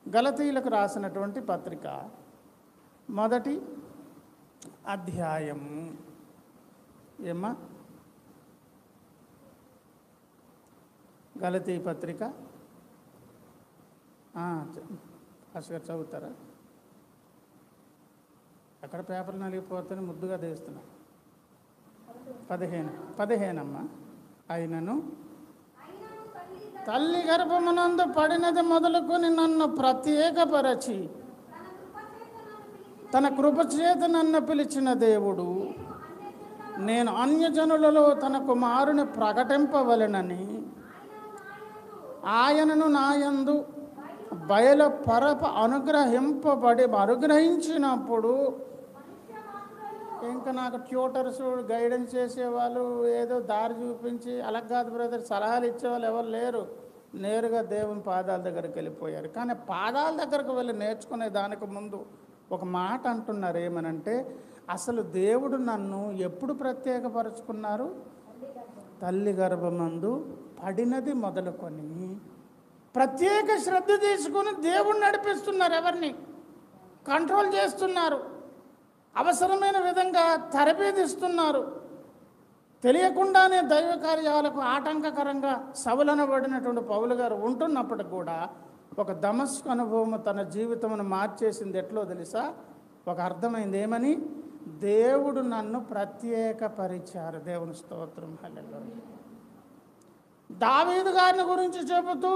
గలతీయులకు రాసినటువంటి పత్రిక 1వ అధ్యాయం. ఏమ్మా? గలతీ పత్రిక గారు చదువుతారా? అక్కడ పేపర్ నలిగిపోతే ముద్దుగా తీస్తున్నా. 15 అమ్మా. అయినను తల్లి గర్భమునందు పడినది మొదలుకొని నన్ను ప్రత్యేకపరచి తన కృపచేత నన్ను పిలిచిన దేవుడు, నేను అన్యజనులలో తన కుమారుని ప్రకటింపవలెనని ఆయనను నాయందు బయలుపరప అనుగ్రహించినప్పుడు, ఇంకా నాకు ట్యూటర్స్ గైడెన్స్ చేసేవాళ్ళు, ఏదో దారి చూపించి అలా కాదు బ్రదర్, సలహాలు ఇచ్చేవాళ్ళు ఎవరు లేరు. నేరుగా దేవుని పాదాల దగ్గరికి వెళ్ళిపోయారు. కానీ పాదాల దగ్గరకు వెళ్ళి నేర్చుకునే దానికి ముందు ఒక మాట అంటున్నారు. ఏమనంటే, అసలు దేవుడు నన్ను ఎప్పుడు ప్రత్యేకపరుచుకున్నారు? తల్లి గర్భమందు పడినది మొదలుకొని ప్రత్యేక శ్రద్ధ తీసుకుని దేవుడు నడిపిస్తున్నారు. ఎవరిని కంట్రోల్ చేస్తున్నారు, అవసరమైన విధంగా తరబేదిస్తున్నారు. తెలియకుండానే దైవ కార్యాలకు ఆటంకకరంగా సవలనబడినటువంటి పౌలు గారు ఉంటున్నప్పటికి కూడా ఒక దమస్కు అనుభవం తన జీవితమును మార్చేసింది. ఎట్లో తెలుసా? ఒక అర్థమైంది. ఏమని? దేవుడు నన్ను ప్రత్యేకపరిచారు. దేవుని స్తోత్రం. హల్లెలూయా. దావీదు గారిని గురించి చెబుతూ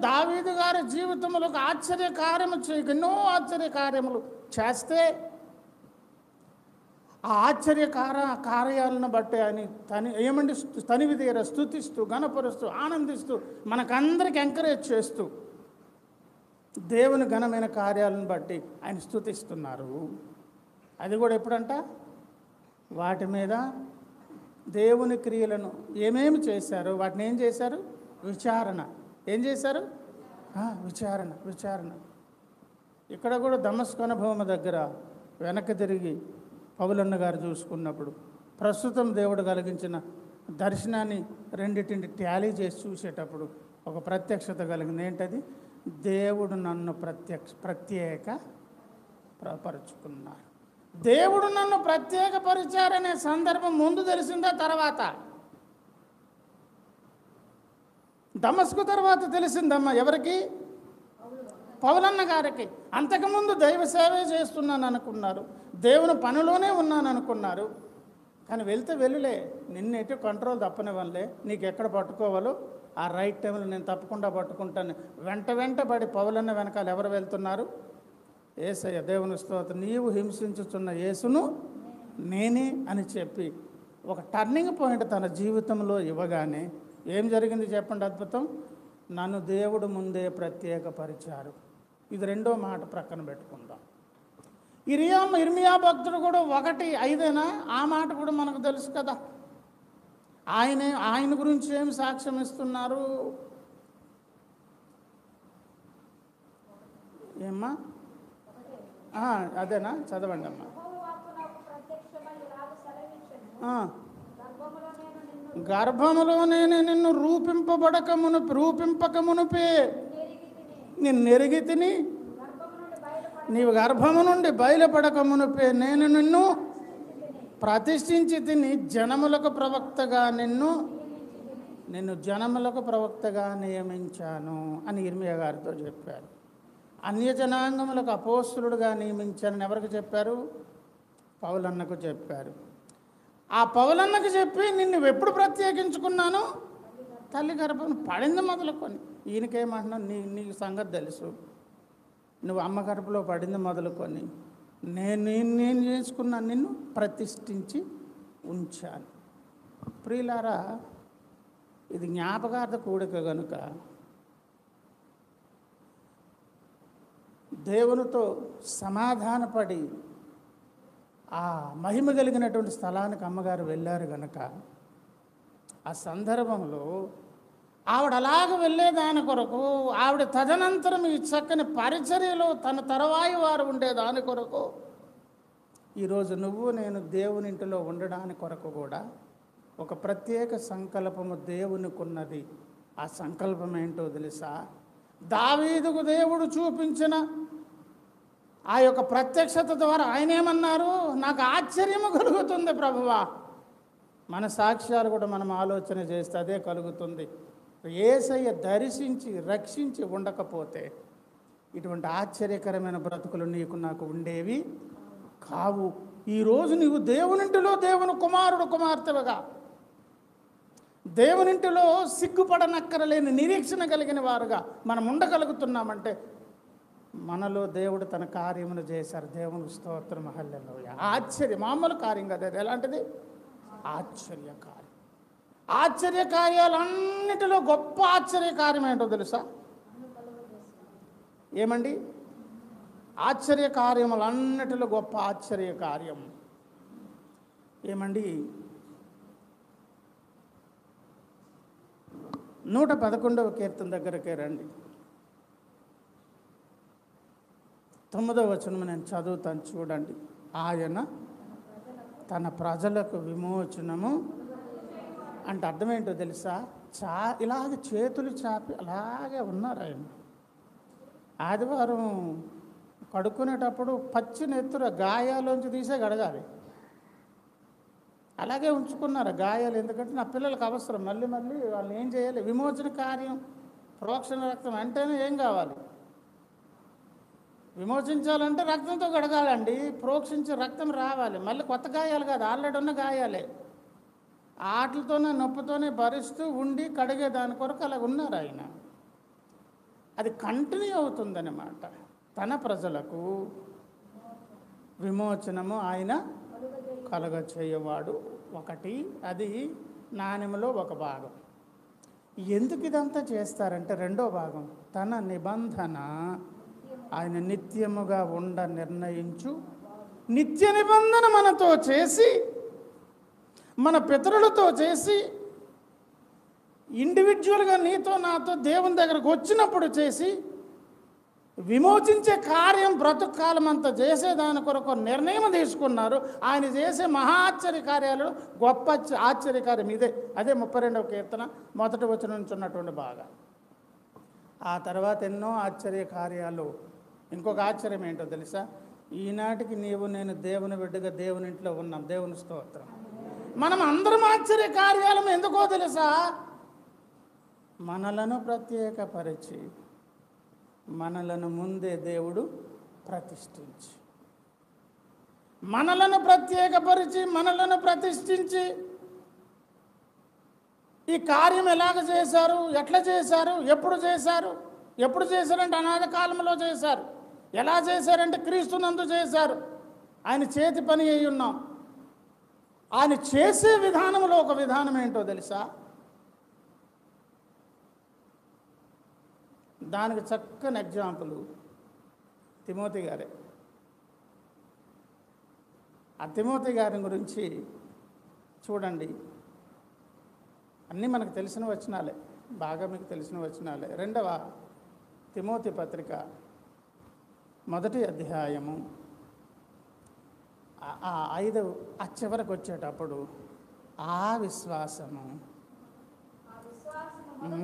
దావీదు గారి జీవితంలో ఒక ఆశ్చర్యకార్యము ఎన్నో ఆశ్చర్యకార్యములు చేస్తే ఆ కార్యాలను బట్టి ఆయన తనివి తీర స్తుతిస్తూ, గణపరుస్తూ, ఆనందిస్తూ, మనకందరికి ఎంకరేజ్ చేస్తూ దేవుని ఘనమైన కార్యాలను బట్టి ఆయన స్తుతిస్తున్నారు. అది కూడా ఎప్పుడంట? వాటి మీద దేవుని క్రియలను ఏమేమి చేశారో వాటిని ఏం చేశారు? విచారణ. ఏం చేశారు? విచారణ. ఇక్కడ కూడా దమస్కు అనుభవం దగ్గర వెనక్కి తిరిగి పౌలన్న గారు చూసుకున్నప్పుడు ప్రస్తుతం దేవుడు కలిగించిన దర్శనాన్ని రెండిటిని ట్యాలీ చేసి చూసేటప్పుడు ఒక ప్రత్యక్షత కలిగింది. ఏంటది? దేవుడు నన్ను ప్రత్యేక పరుచుకున్నారు. దేవుడు నన్ను ప్రత్యేకపరిచారనే సందర్భం ముందు తెలిసిందా తర్వాత? దమస్కు తర్వాత తెలిసిందమ్మా. ఎవరికి? పౌలన్న గారికి. అంతకుముందు దైవ సేవే చేస్తున్నాను అనుకున్నారు, దేవుని పనిలోనే ఉన్నాను అనుకున్నారు. కానీ వెళ్తే వెళ్ళులే, నిన్నెటు కంట్రోల్ తప్పనివ్వలే. నీకు ఎక్కడ పట్టుకోవాలో ఆ రైట్ టైంలో నేను తప్పకుండా పట్టుకుంటాను. వెంట పడి పౌలన్న వెనకాల ఎవరు వెళ్తున్నారు? యేసయ్య. దేవుని స్తోత్రం. నీవు హింసించుచున్న యేసును నేనే అని చెప్పి ఒక టర్నింగ్ పాయింట్ తన జీవితంలో ఇవ్వగానే ఏం జరిగింది చెప్పండి? అద్భుతం. నన్ను దేవుడు ముందే ప్రత్యేకపరిచారు. ఇది రెండో మాట ప్రక్కన పెట్టుకుందాం. ఇర్మియా భక్తుడు కూడా 1:5 ఆ మాట కూడా మనకు తెలుసు కదా. ఆయన గురించి ఏం సాక్ష్యం ఇస్తున్నారు? ఏమ్మా? అదేనా? చదవండి అమ్మా. గర్భములో నేను నిన్ను రూపింపక మునుపే నిన్నెరిగి తిని, నీవు గర్భము నుండి బయలుపడక మునుపే నేను నిన్ను ప్రతిష్ఠించి తిని జనములకు ప్రవక్తగా నిన్ను జనములకు ప్రవక్తగా నియమించాను అని ఇర్మియా గారితో చెప్పారు. అన్యజనాంగములకు అపోస్తులుడుగా నియమించానని ఎవరికి చెప్పారు? పౌలన్నకు చెప్పారు. ఆ పౌలన్నకు చెప్పి నిన్ను ఎప్పుడు ప్రత్యేకించుకున్నాను? తల్లి గర్భం పడింది మొదలుకొని. ఈయనకేమంటున్నాను? నీకు సంగతి తెలుసు, నువ్వు అమ్మ గర్భంలో పడింది మొదలుకొని నేను చేసుకున్నాను, నిన్ను ప్రతిష్ఠించి ఉంచాను. ప్రియులారా, ఇది జ్ఞాపకార్థ కూడిక కనుక దేవునితో సమాధానపడి ఆ మహిమ కలిగినటువంటి స్థలానికి అమ్మగారు వెళ్ళారు కనుక ఆ సందర్భంలో ఆవిడ అలాగ వెళ్ళేదాని కొరకు, ఆవిడ తదనంతరం ఈ చక్కని పరిచర్యలో తన తరువాయి వారు ఉండేదాని కొరకు, ఈరోజు నువ్వు నేను దేవుని ఇంటిలో ఉండడానికి కొరకు కూడా ఒక ప్రత్యేక సంకల్పము దేవునికున్నది. ఆ సంకల్పం ఏంటో తెలుసా? దావీదుకు దేవుడు చూపించిన ఆ యొక్క ప్రత్యక్షత ద్వారా ఆయన ఏమన్నారు? నాకు ఆశ్చర్యము కలుగుతుంది ప్రభువా. మన సాక్ష్యాలు కూడా మనం ఆలోచన చేస్తే అదే కలుగుతుంది. యేసయ్య దర్శించి రక్షించి ఉండకపోతే ఇటువంటి ఆశ్చర్యకరమైన బ్రతుకులు నీకు నాకు ఉండేవి కావు. ఈరోజు నీవు దేవునింటిలో దేవుని కుమారుడు కుమార్తెగా, దేవునింటిలో సిగ్గుపడనక్కరలేని నిరీక్షణ కలిగిన వారుగా మనం ఉండగలుగుతున్నామంటే మనలో దేవుడు తన కార్యమును చేశారు. దేవుని స్తోత్రం, హల్లెలూయా. ఆశ్చర్యం, మామూలు కార్యం కదా. అది ఎలాంటిది? ఆశ్చర్యకార్యం. ఆశ్చర్యకార్యాలన్నిటిలో గొప్ప ఆశ్చర్యకార్యం ఏంటో తెలుసా? ఏమండి? ఆశ్చర్యకార్యములన్నిటిలో గొప్ప ఆశ్చర్యకార్యం ఏమండి? 111వ కీర్తన దగ్గరకే రండి. 9వ వచనం నేను చదువుతాను, చూడండి. ఆయన తన ప్రజలకు విమోచనము అంటే అర్థం ఏంటో తెలుసా? ఇలాగ చేతులు చాపి అలాగే ఉన్నారు ఆయన. ఆదివారం కడుక్కునేటప్పుడు పచ్చి నెత్తుర గాయాలోంచి తీసే కడగాలి. అలాగే ఉంచుకున్నారు గాయాలు. ఎందుకంటే నా పిల్లలకు అవసరం. మళ్ళీ వాళ్ళు ఏం చేయాలి? విమోచన కార్యం, ప్రోక్షణ రక్తం అంటేనే ఏం కావాలి? విమోచించాలంటే రక్తంతో కడగాలండి. ప్రోక్షించే రక్తం రావాలి. మళ్ళీ కొత్త గాయాలు కాదు, ఆల్రెడీ ఉన్న గాయాలే. ఆటలతోనే నొప్పితోనే భరిస్తూ ఉండి కడిగే దాని కొరకు అలా ఉన్నారు ఆయన. అది కంటిన్యూ అవుతుందన్నమాట. తన ప్రజలకు విమోచనము ఆయన కలుగ చేయవాడు. ఒకటి, అది నాణెంలో ఒక భాగం. ఎందుకు ఇదంతా చేస్తారంటే రెండో భాగం, తన నిబంధన ఆయన నిత్యముగా ఉండ నిర్ణయించు నిత్య నిబంధన మనతో చేసి మన పితరులతో చేసి ఇండివిజువల్గా నీతో నాతో దేవుని దగ్గరకు వచ్చినప్పుడు చేసి విమోచించే కార్యం బ్రతుకాలం అంతా చేసేదాని కొరకు నిర్ణయం తీసుకున్నారు. ఆయన చేసే మహా ఆశ్చర్య కార్యాలలో గొప్ప ఆశ్చర్యకార్యం ఇదే. అదే 32వ కీర్తన మొదటి వచనం నుంచి ఉన్నటువంటి బాగా. ఆ తర్వాత ఎన్నో ఆశ్చర్య కార్యాలు. ఇంకొక ఆశ్చర్యం ఏంటో తెలుసా? ఈనాటికి నీవు నేను దేవుని బిడ్డగా దేవుని ఇంట్లో ఉన్నాం. దేవుని స్తోత్రం. మనం అందరం ఆశ్చర్య కార్యాలు ఎందుకో తెలుసా? మనలను ప్రత్యేకపరిచి మనలను ముందే దేవుడు ప్రతిష్ఠించి, మనలను ప్రత్యేకపరిచి మనలను ప్రతిష్ఠించి ఈ కార్యం ఎలాగ చేశారు, ఎట్లా చేశారు, ఎప్పుడు చేశారంటే అనాది కాలంలో చేశారు. ఎలా చేశారంటే క్రీస్తునందు చేశారు. ఆయన చేతి పని అయి ఉన్నాం. ఆయన చేసే విధానంలో ఒక విధానం ఏంటో తెలుసా? దానికి చక్కని ఎగ్జాంపుల్ తిమోతి గారే. ఆ తిమోతి గారి గురించి చూడండి. అన్నీ మనకు తెలిసిన వచనాలే, బాగా మీకు తెలిసిన వచనాలే. 2వ తిమోతి పత్రిక 1వ అధ్యాయము 5 చివరకు వచ్చేటప్పుడు ఆ విశ్వాసము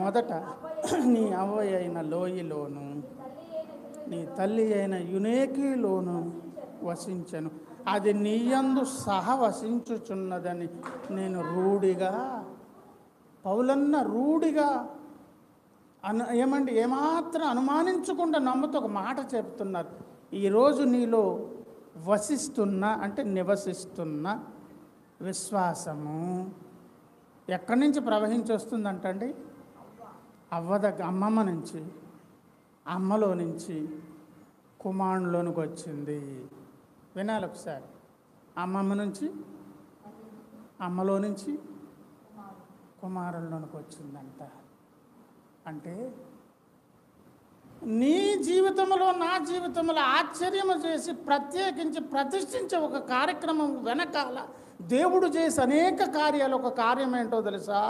మొదట నీ అవ్వ అయిన లోయలోను నీ తల్లి అయిన యునేకిలోను వసించను, అది నీయందు సహవసించుచున్నదని నేను రూఢిగా, పౌలన్న రూఢిగా ఏమాత్రం అనుమానించకుండా నమ్ముతూ ఒక మాట చెప్తున్నారు. ఈరోజు నీలో వసిస్తున్న అంటే నివసిస్తున్న విశ్వాసము ఎక్కడి నుంచి ప్రవహించి వస్తుందంటండి? అమ్మమ్మ నుంచి, అమ్మలో నుంచి కుమారులోనికి వచ్చింది. వినాలి ఒకసారి. అమ్మమ్మ నుంచి, అమ్మలో నుంచి కుమారుల్లోనికి వచ్చిందంట. అంటే నీ జీవితంలో నా జీవితంలో ఆశ్చర్యము చేసి ప్రత్యేకించి ప్రతిష్ఠించే ఒక కార్యక్రమం వెనకాల దేవుడు చేసే అనేక కార్యాలు. ఒక కార్యం ఏంటో తెలుసా?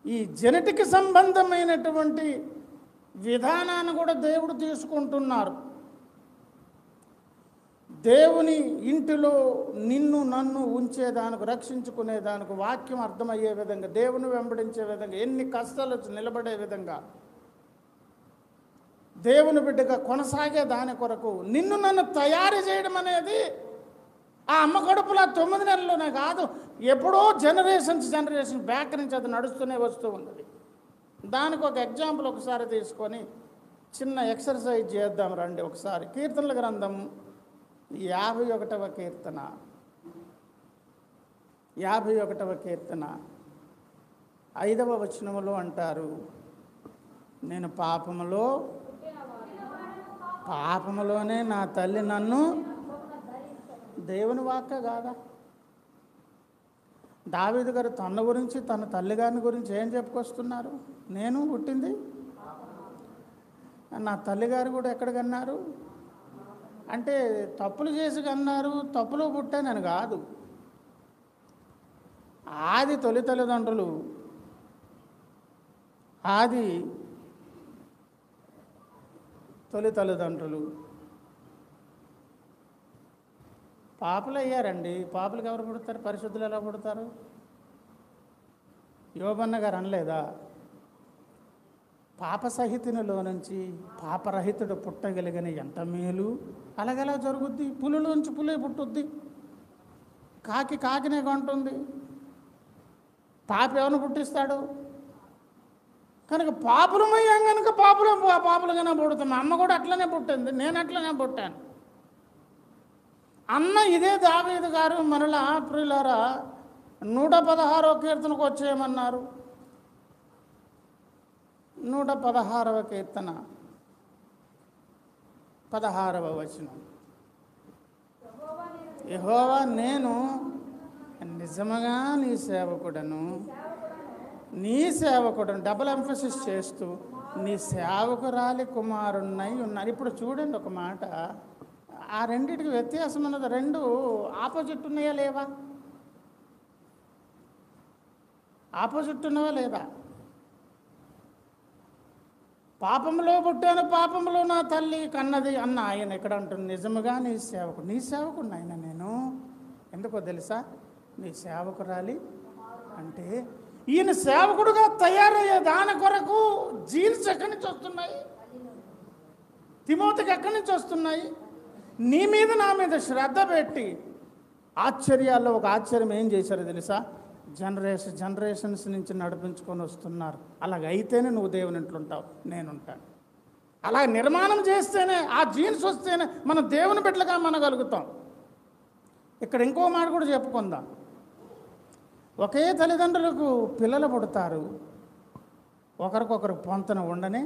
ఈ జెనెటిక్ సంబంధమైనటువంటి విధానాన్ని కూడా దేవుడు తీసుకుంటున్నారు. దేవుని ఇంటిలో నిన్ను నన్ను ఉంచేదానికి, రక్షించుకునేదానికి, వాక్యం అర్థమయ్యే విధంగా, దేవుని వెంబడించే విధంగా, ఎన్ని కష్టాలు వచ్చి నిలబడే విధంగా, దేవుని బిడ్డగా కొనసాగే దాని కొరకు నిన్ను నన్ను తయారు చేయడం అనేది ఆ అమ్మ కడుపులో 9 నెలల్లోనే కాదు, ఎప్పుడో జనరేషన్ బ్యాక్ నుంచి అది నడుస్తూనే వస్తూ ఉన్నది. దానికి ఒక ఎగ్జాంపుల్ ఒకసారి తీసుకొని చిన్న ఎక్సర్సైజ్ చేద్దాం రండి. ఒకసారి కీర్తనల గ్రంథం 51వ కీర్తన 5వ వచనములో అంటారు, నేను పాపములోనే నా తల్లి నన్ను. దేవుని వాక్య కాదా? దావీదు గారు తన గురించి, తన తల్లిగారిని గురించి ఏం చెప్పుకొస్తున్నారు? నేను పుట్టింది, నా తల్లిగారు కూడా ఎక్కడ కన్నారు అంటే తప్పులు చేసి కన్నారు, తప్పులో పుట్టానని కాదు. ఆది తొలి తల్లిదండ్రులు, పాపులు అయ్యారండి. పాపులకు ఎవరు పుడతారు? పరిశుద్ధులు ఎలా పుడతారు? యోబన్న గారు అనలేదా? పాపసహితునిలో నుంచి పాపరహితుడు పుట్టగలిగిన ఎంత మేలు. అలాగెలా జరుగుద్ది? పులిలోంచి పులే పుట్టుద్ది, కాకినే కొంటుంది. పాప ఎవరిని పుట్టిస్తాడు? కనుక పాపులమయ్యాం కనుక పాపులుగానే పుడతాం. మా అమ్మ కూడా అట్లనే పుట్టింది, నేను అట్లనే పుట్టాను అన్న. ఇదే దావీదు గారు మరలా ప్రియులారా 116వ కీర్తనకు వచ్చేయమన్నారు. 116వ కీర్తన 16వ వచనం, యెహోవా నేను నిజముగా నీ సేవకుడను, డబుల్ ఎంఫసిస్ చేస్తూ నీ సేవకురాలి కుమారున్నై ఉన్నారు. ఇప్పుడు చూడండి ఒక మాట, ఆ రెండింటికి వ్యత్యాసం ఉన్నది. 2 ఆపోజిట్ ఉన్నాయా లేవా? ఆపోజిట్ ఉన్నవా లేదా? పాపంలో పుట్టాను, పాపంలో నా తల్లి కన్నది అన్న ఆయన ఎక్కడ అంటుంది? నిజముగా నీ సేవకుడు, నీ సేవకుడు ఆయన నేను. ఎందుకో తెలుసా? నీ సేవకురాలి అంటే ఈయన సేవకుడుగా తయారయ్యే దాని కొరకు జీన్స్ ఎక్కడి నుంచి వస్తున్నాయి? తిమోతికి ఎక్కడి నుంచి వస్తున్నాయి? నీ మీద నా మీద శ్రద్ధ పెట్టి ఆశ్చర్యాల్లో ఒక ఆశ్చర్యం ఏం చేశారో తెలుసా? జనరేషన్స్ నుంచి నడిపించుకొని వస్తున్నారు. అలాగైతేనే నువ్వు దేవుని ఇంట్లో ఉంటావు, నేనుంటాను. అలా నిర్మాణం చేస్తేనే, ఆ జీన్స్ వస్తేనే మనం దేవుని బిడ్డలుగా మనగలుగుతాం. ఇక్కడ ఇంకో మాట కూడా చెప్పుకుందాం. ఒకే తల్లిదండ్రులకు పిల్లలు పుడతారు, ఒకరికొకరు పొంతన ఉండనే.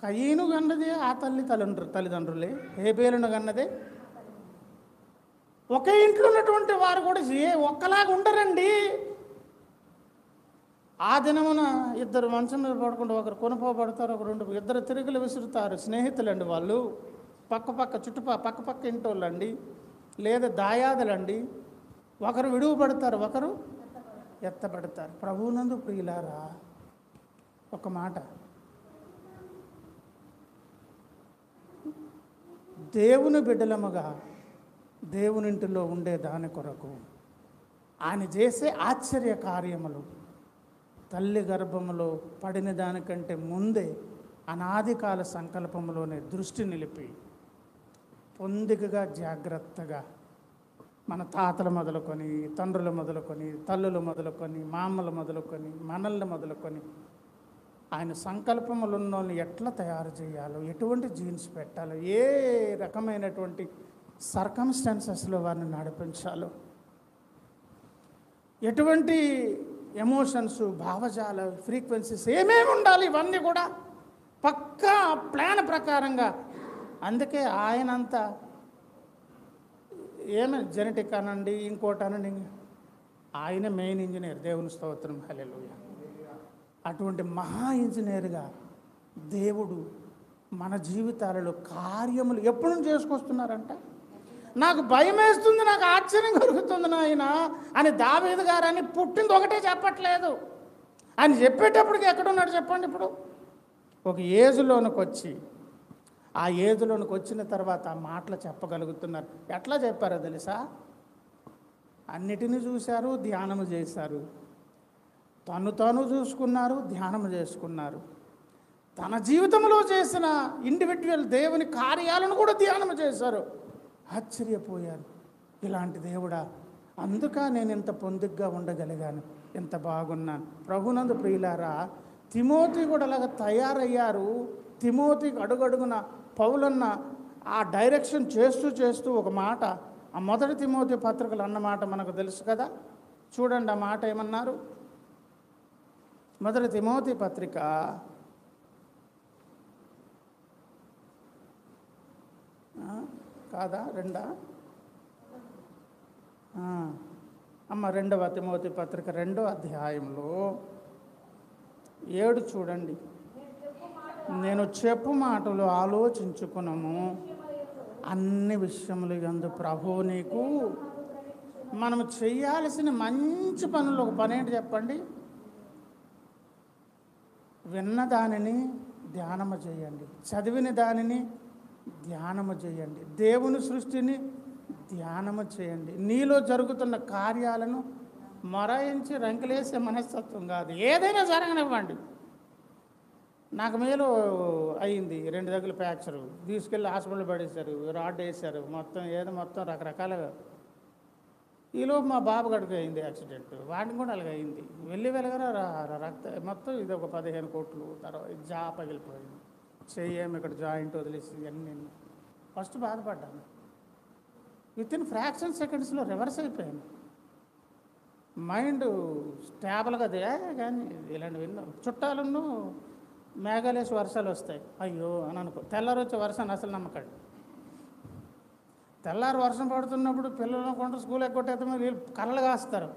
కయీను కన్నదే ఆ తల్లిదండ్రులే, హేబేలును కన్నదే. ఒకే ఇంట్లో ఉన్నటువంటి వారు కూడా ఒక్కలాగా ఉండరండి. ఆ దినమున ఇద్దరు మంచం మీద పడుకుంటూ ఒకరు కొనుపోబడతారు, ఇద్దరు తిరుగులు విసురుతారు. స్నేహితులండి వాళ్ళు, పక్క ఇంటోళ్ళండి, లేదా దాయాదులండి. ఒకరు విడువబడతారు, ఒకరు ఎత్తబడతారు. ప్రభువునందు ప్రియులారా, ఒక మాట, దేవుని బిడ్డలముగా దేవునింటిలో ఉండే దాని కొరకు ఆయన చేసే ఆశ్చర్య కార్యములు తల్లి గర్భములో పడిన దానికంటే ముందే అనాది కాల సంకల్పంలోనే దృష్టి నిలిపి పొందికగా జాగ్రత్తగా మన తాతలు మొదలుకొని, తండ్రులు మొదలుకొని, తల్లులు మొదలుకొని, మామలు మొదలుకొని, మనల్ని మొదలుకొని ఆయన సంకల్పములున్నోని ఎట్లా తయారు చేయాలో, ఎటువంటి జీన్స్ పెట్టాలో, ఏ రకమైనటువంటి సర్కమ్స్టాన్సెస్లో వారిని నడిపించాలో, ఎటువంటి ఎమోషన్స్, భావజాల, ఫ్రీక్వెన్సీస్ ఏమేమి ఉండాలి, ఇవన్నీ కూడా పక్కా ప్లాన్ ప్రకారంగా. అందుకే ఆయనంతా జెనెటిక్ అనండి, ఇంకోటి అనండి, ఆయన మెయిన్ ఇంజనీర్. దేవుని స్తోత్రం, హల్లెలూయా. అటువంటి మహా ఇంజనీర్గా దేవుడు మన జీవితాలలో కార్యములు ఎప్పుడు చేసుకొస్తున్నారంట. నాకు భయం వేస్తుంది, నాకు ఆశ్చర్యం కలుగుతుంది నాయన అని దావీదు గారు అని పుట్టింది ఒకటే చెప్పట్లేదు. ఆయన చెప్పేటప్పటికి ఎక్కడున్నాడు చెప్పండి? ఇప్పుడు ఒక ఏజ్లోనికి వచ్చి, ఆ ఏజ్లోనికి వచ్చిన తర్వాత ఆ మాటలు చెప్పగలుగుతున్నారు. ఎట్లా చెప్పారో తెలుసా? అన్నిటినీ చూశారు, ధ్యానము చేశారు. తాను చూసుకున్నారు, ధ్యానము చేసుకున్నారు. తన జీవితంలో చేసిన ఇండివిజువల్ దేవుని కార్యాలను కూడా ధ్యానం చేశారు. ఆశ్చర్యపోయారు, ఇలాంటి దేవుడా, అందుక నేను ఇంత పొందిగ్గా ఉండగలిగాను, ఎంత బాగున్నాను. ప్రభునందు ప్రియులారా, తిమోతి కూడా అలాగా తయారయ్యారు. తిమోతికి అడుగడుగున పౌలన్న ఆ డైరెక్షన్ చేస్తూ ఒక మాట, ఆ మొదటి తిమోతి పత్రికలు అన్నమాట మనకు తెలుసు కదా. చూడండి ఆ మాట ఏమన్నారు. మొదటి తిమోతి పత్రిక కాదా, రెండవ తిమోతి పత్రిక 2వ అధ్యాయంలో 7 చూడండి. నేను చెప్పు మాటలు ఆలోచించుకున్నాము, అన్ని విషయములు యందు ప్రభువు నీకు మనం చేయాల్సిన మంచి పనులు. ఒక పని ఏంటి చెప్పండి? విన్న దానిని ధ్యానము చేయండి, చదివిన దానిని ధ్యానము చేయండి, దేవుని సృష్టిని ధ్యానము చేయండి. నీలో జరుగుతున్న కార్యాలను మొరాయించి రంకులేసే మనస్తత్వం కాదు, ఏదైనా జరగనివ్వండి. నాకు మేలు అయింది, 2 దగ్గర ఫ్రాక్చరు, తీసుకెళ్ళి హాస్పిటల్ పడేశారు, రాడ్ వేశారు, మొత్తం రకరకాలుగా. ఈలోపు మా బాబు గడికి అయింది యాక్సిడెంట్, వాడిని కూడా అలాగ అయింది. వెళ్లగానే రక్త మొత్తం ఇది ఒక 15 కోట్లు. తర్వాత జా పగిలిపోయింది, చెయ్యేమి ఇక్కడ జాయింట్ వదిలేసి అన్నీ. ఫస్ట్ బాధపడ్డాను, వితిన్ ఫ్రాక్షన్ సెకండ్స్లో రివర్స్ అయిపోయాను. మైండ్ స్టేబుల్గా కానీ ఇలాంటివి విన్నా. చుట్టాలను మేఘాలేసి వర్షాలు వస్తాయి, అయ్యో అని అనుకో. తెల్లారు వచ్చే వర్షాన్ని అసలు నమ్మకండి. తెల్లారు వర్షం పడుతున్నప్పుడు పిల్లలు కొంట స్కూల్ ఎక్కొట్టేస్తే వీళ్ళు కళ్ళలు కాస్తారు.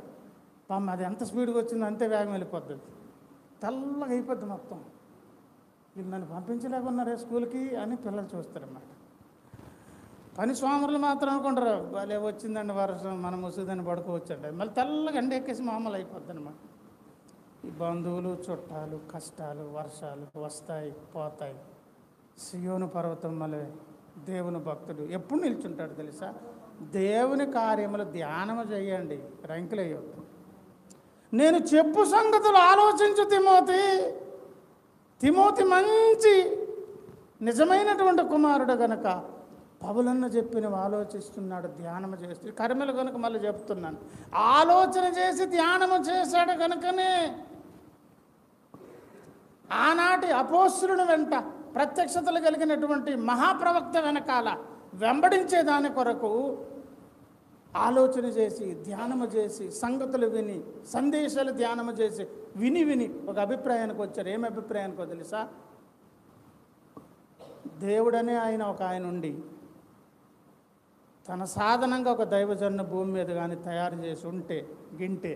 అది ఎంత స్పీడ్గా వచ్చిందో అంతే వేగం వెళ్ళిపోద్ది, తెల్లగా అయిపోద్ది మొత్తం. వీళ్ళు నన్ను పంపించలేకున్నారే స్కూల్కి అని పిల్లలు చూస్తారన్నమాట. పని సోమరులు మాత్రం అనుకుంటారు, భలే వచ్చిందండి వర్షం, మనం ముసుగుదని పడుకోవచ్చండి. మళ్ళీ తెల్లగా ఎండ ఎక్కేసి మామూలు అయిపోద్ది అనమాట. ఈ బంధువులు చుట్టాలు కష్టాలు వర్షాలు వస్తాయి పోతాయి. సియోను పర్వతం వలె దేవుని భక్తుడు ఎప్పుడు నిల్చుంటాడు తెలుసా? దేవుని కార్యములు ధ్యానము చేయండి, రంకులయ్యొద్దు. నేను చెప్పు సంగతులు ఆలోచించు తిమోతి. తిమోతి మంచి నిజమైనటువంటి కుమారుడు గనక పౌలన్న చెప్పినవి ఆలోచిస్తున్నాడు, ధ్యానము చేస్తూ. కర్మలు కనుక మళ్ళీ చెప్తున్నాను, ఆలోచన చేసి ధ్యానము చేశాడు కనుకనే ఆనాటి అపోస్తులుని వెంట ప్రత్యక్షతలు కలిగినటువంటి మహాప్రవక్త వెనకాల వెంబడించే దాని కొరకు ఆలోచన చేసి ధ్యానము చేసి సంగతులు విని సందేశాలు ధ్యానము చేసి విని ఒక అభిప్రాయానికి వచ్చారు. ఏమి అభిప్రాయానికో తెలుసా? దేవుడనే ఆయన ఉండి తన సాధనంగా ఒక దైవజనుడు భూమి మీద కానీ తయారు చేసి ఉంటే గింటే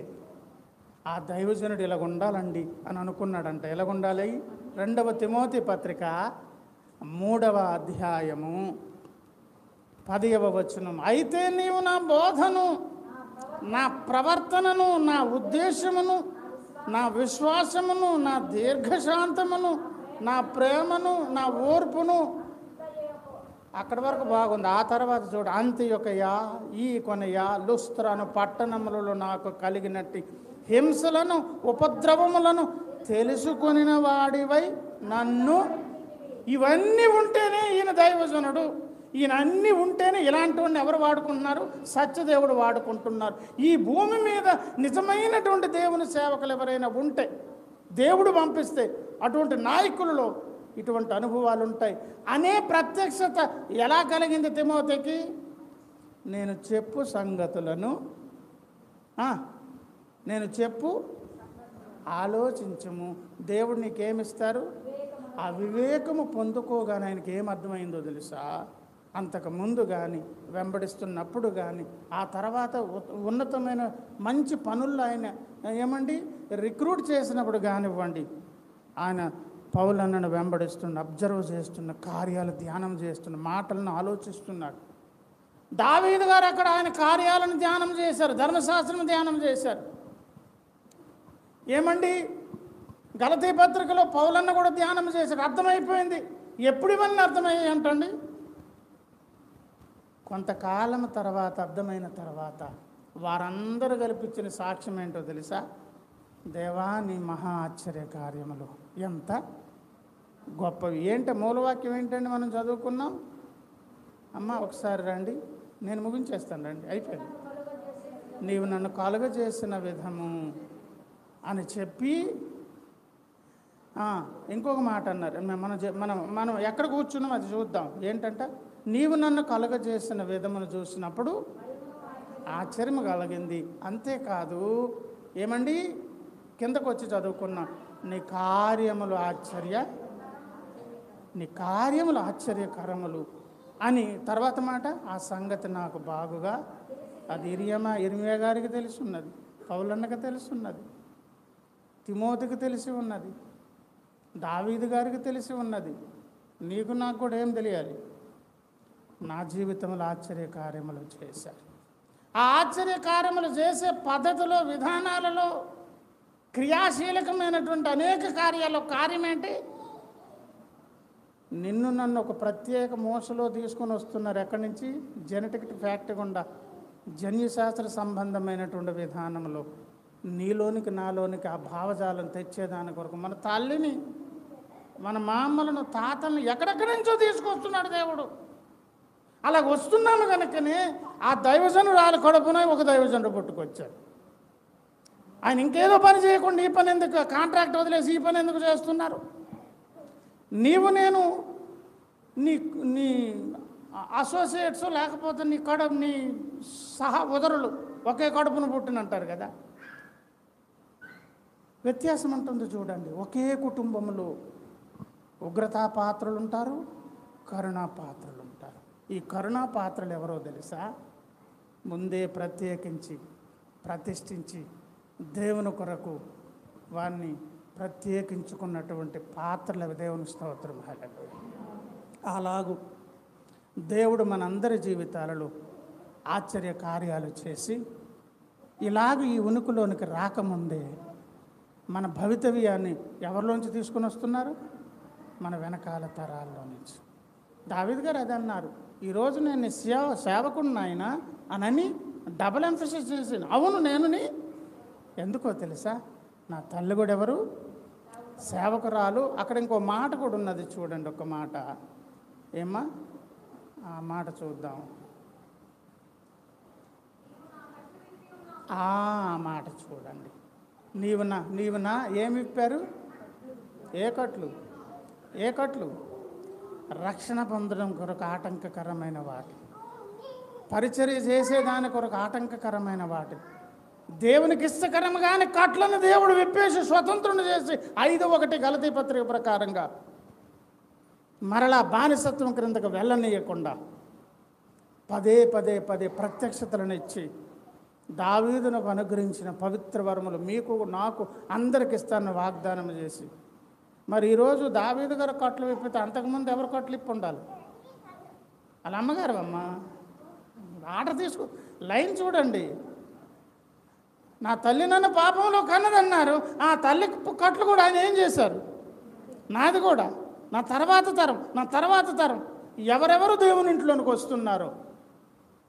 ఆ దైవజనుడు ఇలాగ ఉండాలండి అని అనుకున్నాడంట. ఎలాగుండాలి? 2వ తిమోతి పత్రిక 3వ అధ్యాయము 10వ వచనం. అయితే నీవు నా బోధను, నా ప్రవర్తనను, నా ఉద్దేశమును, నా విశ్వాసమును, నా దీర్ఘశాంతమును, నా ప్రేమను, నా ఓర్పును, అక్కడి వరకు బాగుంది. ఆ తర్వాత చూడు, అంత్యొకయ, ఈకొనయ, లుస్త్రను పట్టణములలో నాకు కలిగినట్టి హింసలను ఉపద్రవములను తెలుసుకొనిన వాడివై నన్ను. ఇవన్నీ ఉంటేనే ఈయన దైవజనుడు. ఈయన అన్నీ ఉంటేనే ఇలాంటి వాడిని ఎవరు వాడుకుంటున్నారు? సత్యదేవుడు వాడుకుంటున్నారు. ఈ భూమి మీద నిజమైనటువంటి దేవుని సేవకులు ఎవరైనా ఉంటే, దేవుడు పంపిస్తే అటువంటి నాయకులలో ఇటువంటి అనుభవాలు ఉంటాయి అనే ప్రత్యక్షత ఎలా కలిగింది తిమోతికి? నేను చెప్పు సంగతులను నేను చెప్పు ఆలోచించము. దేవుడు నీకేమిస్తారు? ఆ వివేకము పొందుకోగానే ఆయనకి ఏమర్థమైందో తెలుసా? అంతకుముందు కానీ వెంబడిస్తున్నప్పుడు కానీ ఆ తర్వాత ఉన్నతమైన మంచి పనుల్లో ఆయన రిక్రూట్ చేసినప్పుడు కానివ్వండి, ఆయన పౌలన్నను వెంబడిస్తున్న, అబ్జర్వ్ చేస్తున్న, కార్యాలు ధ్యానం చేస్తున్న, మాటలను ఆలోచిస్తున్నాడు. దావీదు గారు అక్కడ ఆయన కార్యాలను ధ్యానం చేశారు, ధర్మశాస్త్రం ధ్యానం చేశారు. గలతీ పత్రికలో పౌలన్న కూడా ధ్యానం చేశాడు. అర్థమైపోయింది. ఎప్పుడు ఇవన్నీ అర్థమయ్యాయి అంటండి? కొంతకాలం తర్వాత, అర్థమైన తర్వాత వారందరూ కల్పించిన సాక్ష్యం ఏంటో తెలుసా? దేవా నీ మహా ఆశ్చర్య కార్యములు ఎంత గొప్పవి. మూలవాక్యం ఏంటండి? మనం చదువుకున్నాం. అమ్మ ఒకసారి రండి, నేను ముగించేస్తాను, రండి, అయిపోయింది. నీవు నన్ను కలుగజేసిన విధము అని చెప్పి ఇంకొక మాట అన్నారు. మనం ఎక్కడ కూర్చున్నాం అది చూద్దాం. ఏంటంట? నీవు నన్ను కలుగజేసిన విధమును చూసినప్పుడు ఆశ్చర్యం కలిగింది. అంతేకాదు కిందకు వచ్చి చదువుకున్నా, నీ కార్యములు ఆశ్చర్యకరములు అని తర్వాత మాట. ఆ సంగతి నాకు బాగుగా, అది ఇర్మియా గారికి తెలిసి ఉన్నది, పౌలన్నకు తెలిసి ఉన్నది, తిమోతికి తెలిసి ఉన్నది, దావీదు గారికి తెలిసి ఉన్నది. నీకు నాకు కూడా ఏం తెలియాలి? నా జీవితంలో ఆశ్చర్యకార్యములు చేశారు. ఆ ఆశ్చర్యకార్యములు చేసే పద్ధతిలో, విధానాలలో, క్రియాశీలకమైనటువంటి అనేక కార్యాలు. కార్యం ఏంటి? నిన్ను నన్ను ఒక ప్రత్యేక మోసలో తీసుకొని వస్తున్నారు. ఎక్కడి నుంచి? జెనెటిక్ ఫ్యాక్ట్ గుండా, జన్యుశాస్త్ర సంబంధమైనటువంటి విధానంలో నీలోనికి నాలోనికి ఆ భావజాలం తెచ్చేదాని కొరకు మన తల్లిని, మన మామలను, తాతల్ని ఎక్కడెక్కడి నుంచో తీసుకొస్తున్నాడు దేవుడు. అలా వస్తున్నాము కనుకనే ఆ దైవజనుడు కడుపున ఒక దైవజనుడు పుట్టుకొచ్చాడు. ఆయన ఇంకేదో పని చేయకుండా ఈ పని ఎందుకు, కాంట్రాక్ట్ వదిలేసి ఈ పని ఎందుకు చేస్తున్నారు? నీవు నేను నీ అసోసియేట్స్ లేకపోతే నీ సహా ఉదరులు ఒకే కడుపును పుట్టినంటారు కదా. వ్యత్యాసం ఉంటుంది చూడండి. ఒకే కుటుంబంలో ఉగ్రతా పాత్రలు ఉంటారు, కరుణా పాత్రలు ఉంటారు. ఈ కరుణా పాత్రలు ఎవరో తెలుసా? ముందే ప్రతిష్ఠించి దేవుని కొరకు వారిని ప్రత్యేకించుకున్నటువంటి పాత్రలు. దేవుని స్తోత్రం. అలాగూ దేవుడు మనందరి జీవితాలలో ఆశ్చర్య కార్యాలు చేసి ఇలాగ ఈ ఉనికిలోనికి రాకముందే మన భవితవ్యాన్ని ఎవరిలోంచి తీసుకుని వస్తున్నారు? మన వెనకాల తరాల్లో నుంచి. దావీదు గారు అది అన్నారు, ఈరోజు నేను సేవకుడిని ఆయన అనని డబుల్ ఎంఫసిస్ చేసాను. అవును నేను ఎందుకో తెలుసా, నా తల్లి కూడా ఎవరు? సేవకురాలు. అక్కడ ఇంకో మాట కూడా ఉన్నది చూడండి, ఒక మాట. ఏమ్మా ఆ మాట చూద్దాం. ఆ మాట చూడండి. నీవునా ఏమి ఇప్పారు? ఏ కట్లు? రక్షణ పొందడం కొరకు ఆటంకకరమైన వాటి, పరిచర్య చేసేదాని కొరకు ఆటంకకరమైన వాటి, దేవునికి ఇష్టకరంగానే కట్లను దేవుడు విప్పేసి స్వతంత్రుని చేసి 5:1 గలతీ పత్రిక ప్రకారంగా మరలా బానిసత్వం క్రిందకు వెళ్ళనీయకుండా పదే ప్రత్యక్షతలను ఇచ్చి దావీదునకు అనుగ్రహించిన పవిత్ర వరములు మీకు నాకు అందరికి ఇస్తానని వాగ్దానం చేసి, మరి ఈరోజు దావీదు గారు కట్లు విప్పితే అంతకుముందు ఎవరు కట్లు ఇప్పి ఉండాలి? వాళ్ళ అమ్మగారు అమ్మ ఆర్డర్ లైన్ చూడండి. నా తల్లి నన్ను పాపంలో కన్నదన్నారు. ఆ తల్లి కట్లు కూడా ఆయన ఏం చేశారు? నాది కూడా, నా తర్వాత తరం ఎవరెవరు దేవుని ఇంట్లోనికి వస్తున్నారో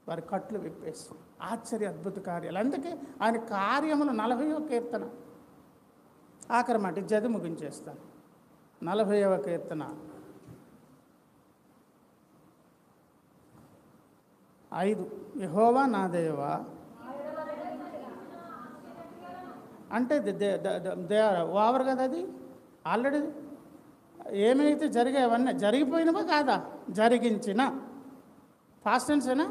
వారి కట్లు విప్పేసి ఆశ్చర్య అద్భుత కార్యాలు. అందుకే ఆయన కార్యములు 40వ కీర్తన ఆఖరి మాట జది ముగించేస్తాను. 40వ కీర్తన 5, యెహోవా నా దేవా అంటే ఓవర్ కదా, అది ఆల్రెడీ ఏమైతే జరిగాయవన్నీ జరిగిపోయినవా కాదా? జరిగించిన పాస్ట్ టెన్సేనా?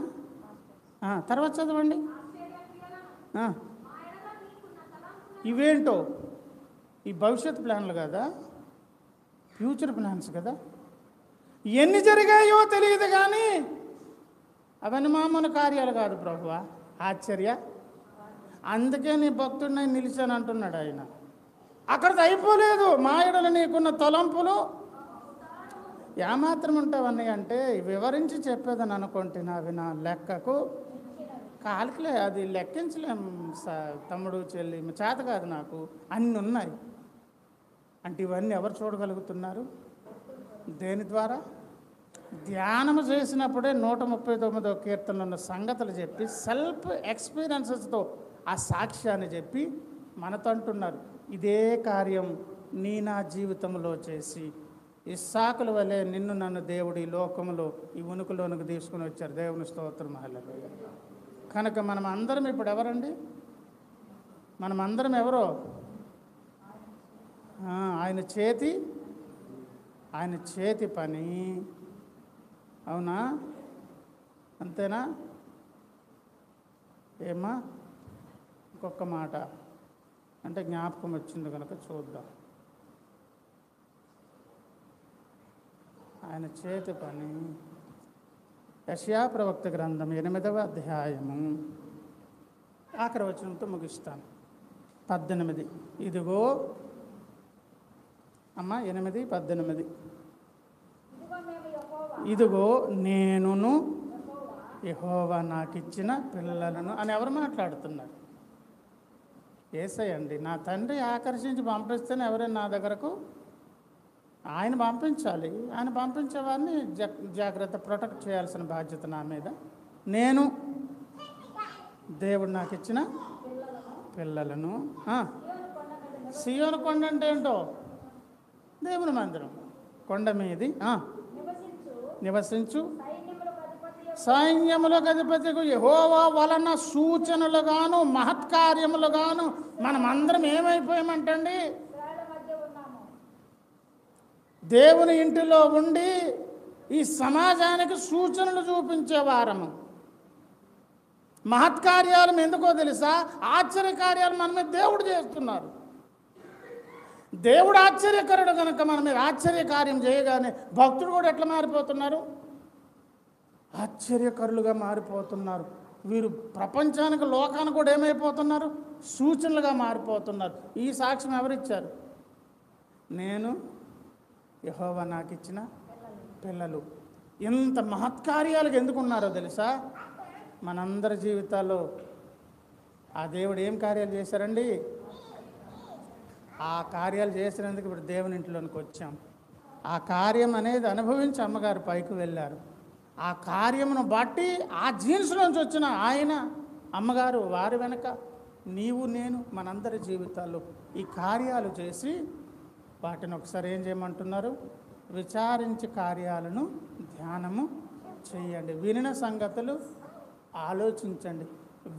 తర్వాత చదవండి. ఇవేంటో ఈ భవిష్యత్ ప్లాన్లు కదా, ఫ్యూచర్ ప్లాన్స్ కదా. ఎన్ని జరిగాయో తెలియదు కానీ అవన్నీ మామూలు కార్యాలు కాదు ప్రభువా, ఆశ్చర్య. అందుకే నీ భక్తుడిని నిలిచాను అంటున్నాడు ఆయన. అక్కడితో అయిపోలేదు. మా యెడల నీకున్న తలంపులు ఏమాత్రం ఉంటావన్నీ అంటే వివరించి చెప్పేదని అనుకుంటున్నా, అవి నా లెక్కకు కాలికలే, అది లెక్కించలేం తమ్ముడు చెల్లి, చేత కాదు నాకు, అన్నీ ఉన్నాయి. అంటే ఇవన్నీ ఎవరు చూడగలుగుతున్నారు? దేని ద్వారా? ధ్యానము చేసినప్పుడే 139వ కీర్తనలో ఉన్న సంగతులు చెప్పి సెల్ఫ్ ఎక్స్పీరియన్సెస్తో ఆ సాక్ష్యాన్ని చెప్పి మనతో అంటున్నారు, ఇదే కార్యం నా జీవితంలో చేసి ఇస్సాకుల వలె నిన్ను నన్ను దేవుడు ఈ లోకంలో ఈ ఉనికిలోనికి తీసుకుని వచ్చారు. దేవుని స్తోత్రం హల్లెలూయా. కనుక మనం అందరం ఇప్పుడు ఎవరండి? మనం అందరం ఎవరో? ఆయన చేతి పని. అవునా? అంతేనా? ఏమ్మా ఇంకొక మాట అంటే జ్ఞాపకం వచ్చింది కనుక చూద్దాం. ఆయన చేతి పని. యెషయా ప్రవక్త గ్రంథం 8వ అధ్యాయము ఆఖరి వచనంతో ముగిస్తాను. 18. ఇదిగో అమ్మ 8:18. ఇదిగో నేనును యెహోవా నాకిచ్చిన పిల్లలను అని ఎవరు మాట్లాడుతున్నారు? యేసయ్య అండి. నా తండ్రి ఆకర్షించి పంపిస్తేనే ఎవరైనా నా దగ్గరకు ఆయన పంపించాలి. ఆయన పంపించేవారిని జాగ్రత్త ప్రొటెక్ట్ చేయాల్సిన బాధ్యత నా మీద. నేను దేవుడు నాకు ఇచ్చిన పిల్లలను. సియోను కొండ అంటే ఏంటో? దేవుని మందిరం. కొండ మీది నివసించు సైన్యములకు అధిపతికు యెహోవా వలన సూచనలుగాను మహత్కార్యములుగాను మనమందరం ఏమైపోయామంటండి? దేవుని ఇంటిలో ఉండి ఈ సమాజానికి సూచనలు చూపించేవారము. మహత్కార్యాలు ఎందుకో తెలుసా? ఆశ్చర్యకార్యాలు మన మీద దేవుడు చేస్తున్నారు. దేవుడు ఆశ్చర్యకరుడు కనుక మన మీద ఆశ్చర్యకార్యం చేయగానే భక్తుడు కూడా ఎట్లా మారిపోతున్నారు? ఆశ్చర్యకరులుగా మారిపోతున్నారు. వీరు ప్రపంచానికి లోకానికి కూడా ఏమైపోతున్నారు? సూచనలుగా మారిపోతున్నారు. ఈ సాక్ష్యం ఎవరిచ్చారు? నేను యెహోవా నాకు ఇచ్చిన పిల్లలు. ఇంత మహత్కార్యాలకు ఎందుకున్నారో తెలుసా? మనందరి జీవితాల్లో ఆ దేవుడు ఏం కార్యాలు చేశారండి? ఆ కార్యాలు చేసినందుకు ఇప్పుడు దేవుని ఇంట్లోనికి వచ్చాం. ఆ కార్యం అనేది అనుభవించి అమ్మగారు పైకి వెళ్ళారు. ఆ కార్యమును బట్టి ఆ జీన్స్లోంచి వచ్చిన ఆయన అమ్మగారు వారి వెనక నీవు నేను మనందరి జీవితాల్లో ఈ కార్యాలు చేసి వాటిని ఒకసారి ఏం చేయమంటున్నారు? విచారించి కార్యాలను ధ్యానము చేయండి. వినిన సంగతులు ఆలోచించండి.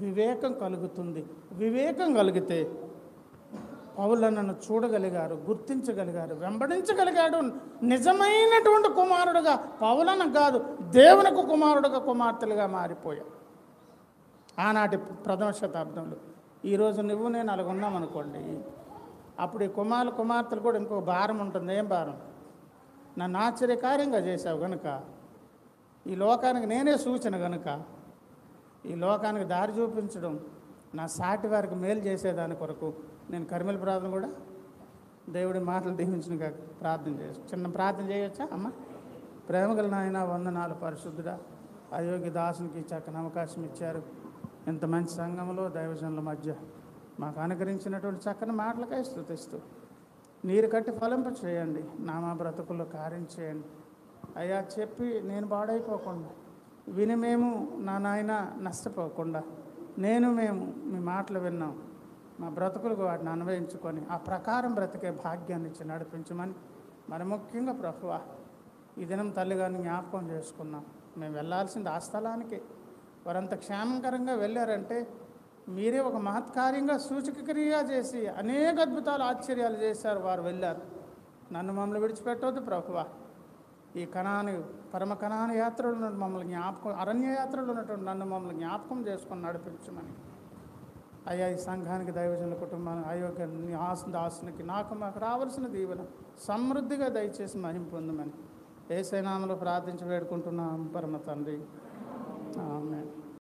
వివేకం కలుగుతుంది. వివేకం కలిగితే పౌలన్నను చూడగలిగారు, గుర్తించగలిగారు, వెంబడించగలిగాడు. నిజమైనటువంటి కుమారుడుగా పౌలన్న కాదు, దేవునికి కుమారుడుగా కుమార్తెలుగా మారిపోయాడు ఆనాటి ప్రథమ శతాబ్దంలో. ఈరోజు నువ్వు నేను అలాగ ఉన్నామనుకోండి, అప్పుడు ఈ కుమార్తెలు కూడా ఇంకో భారం ఉంటుంది. ఏం భారం? నన్ను ఆశ్చర్యకార్యంగా చేశావు కనుక, ఈ లోకానికి నేనే సూచన కనుక, ఈ లోకానికి దారి చూపించడం, నా సాటి వారికి మేలు చేసేదాని కొరకు నేను కర్మల ప్రార్థన కూడా దేవుడి మాటలు దీవించిన ప్రార్థన చేయొచ్చు. చిన్న ప్రార్థన చేయొచ్చా అమ్మ? ప్రేమగల నాయన వందనాలు పరిశుద్ధుడా, అయోగ్య దాసునికి చక్కని అవకాశం ఇచ్చారు. ఇంత మంచి సంఘంలో దైవజనుల మధ్య మాకు అనుగ్రహించినటువంటి చక్కని మాటలకై స్తుతిస్తూ నీరు కట్టి ఫలింప చేయండి. నా మా బ్రతుకుల్లో కార్యం చేయండి అయ్యా. చెప్పి నేను పాడైపోకుండా, విని మేము నా నాయన నష్టపోకుండా, మేము మీ మాటలు విన్నాం, మా బ్రతుకులకు వాటిని అన్వయించుకొని ఆ ప్రకారం బ్రతికే భాగ్యాన్ని ఇచ్చి నడిపించమని, మరి ముఖ్యంగా ప్రభువా ఈ దినం తల్లిగారిని జ్ఞాపకం చేసుకున్నాం. మేము వెళ్ళాల్సింది ఆ స్థలానికి. వారంత క్షేమకరంగా వెళ్ళారంటే మీరే ఒక మహత్కార్యంగా సూచకక్రియగా చేసి అనేక అద్భుతాలు ఆశ్చర్యాలు చేశారు. వారు వెళ్ళారు. నన్ను మమ్మల్ని విడిచిపెట్టవద్దు ప్రభువా. ఈ పరమ కణాని యాత్రలో మమ్మల్ని జ్ఞాపకం, అరణ్య యాత్రలో ఉన్నటువంటి నన్ను మమ్మల్ని జ్ఞాపకం చేసుకొని నడిపించమని అయ్యా. ఈ సంఘానికి దైవజనుల కుటుంబాన్ని అయోగ్య దాసునికి మాకు రావాల్సిన దీవెన సమృద్ధిగా దయచేసి మహిమ పొందమని యేసు నామములో ప్రార్థించి వేడుకుంటున్నాం పరమ తండ్రి. ఆమేన్.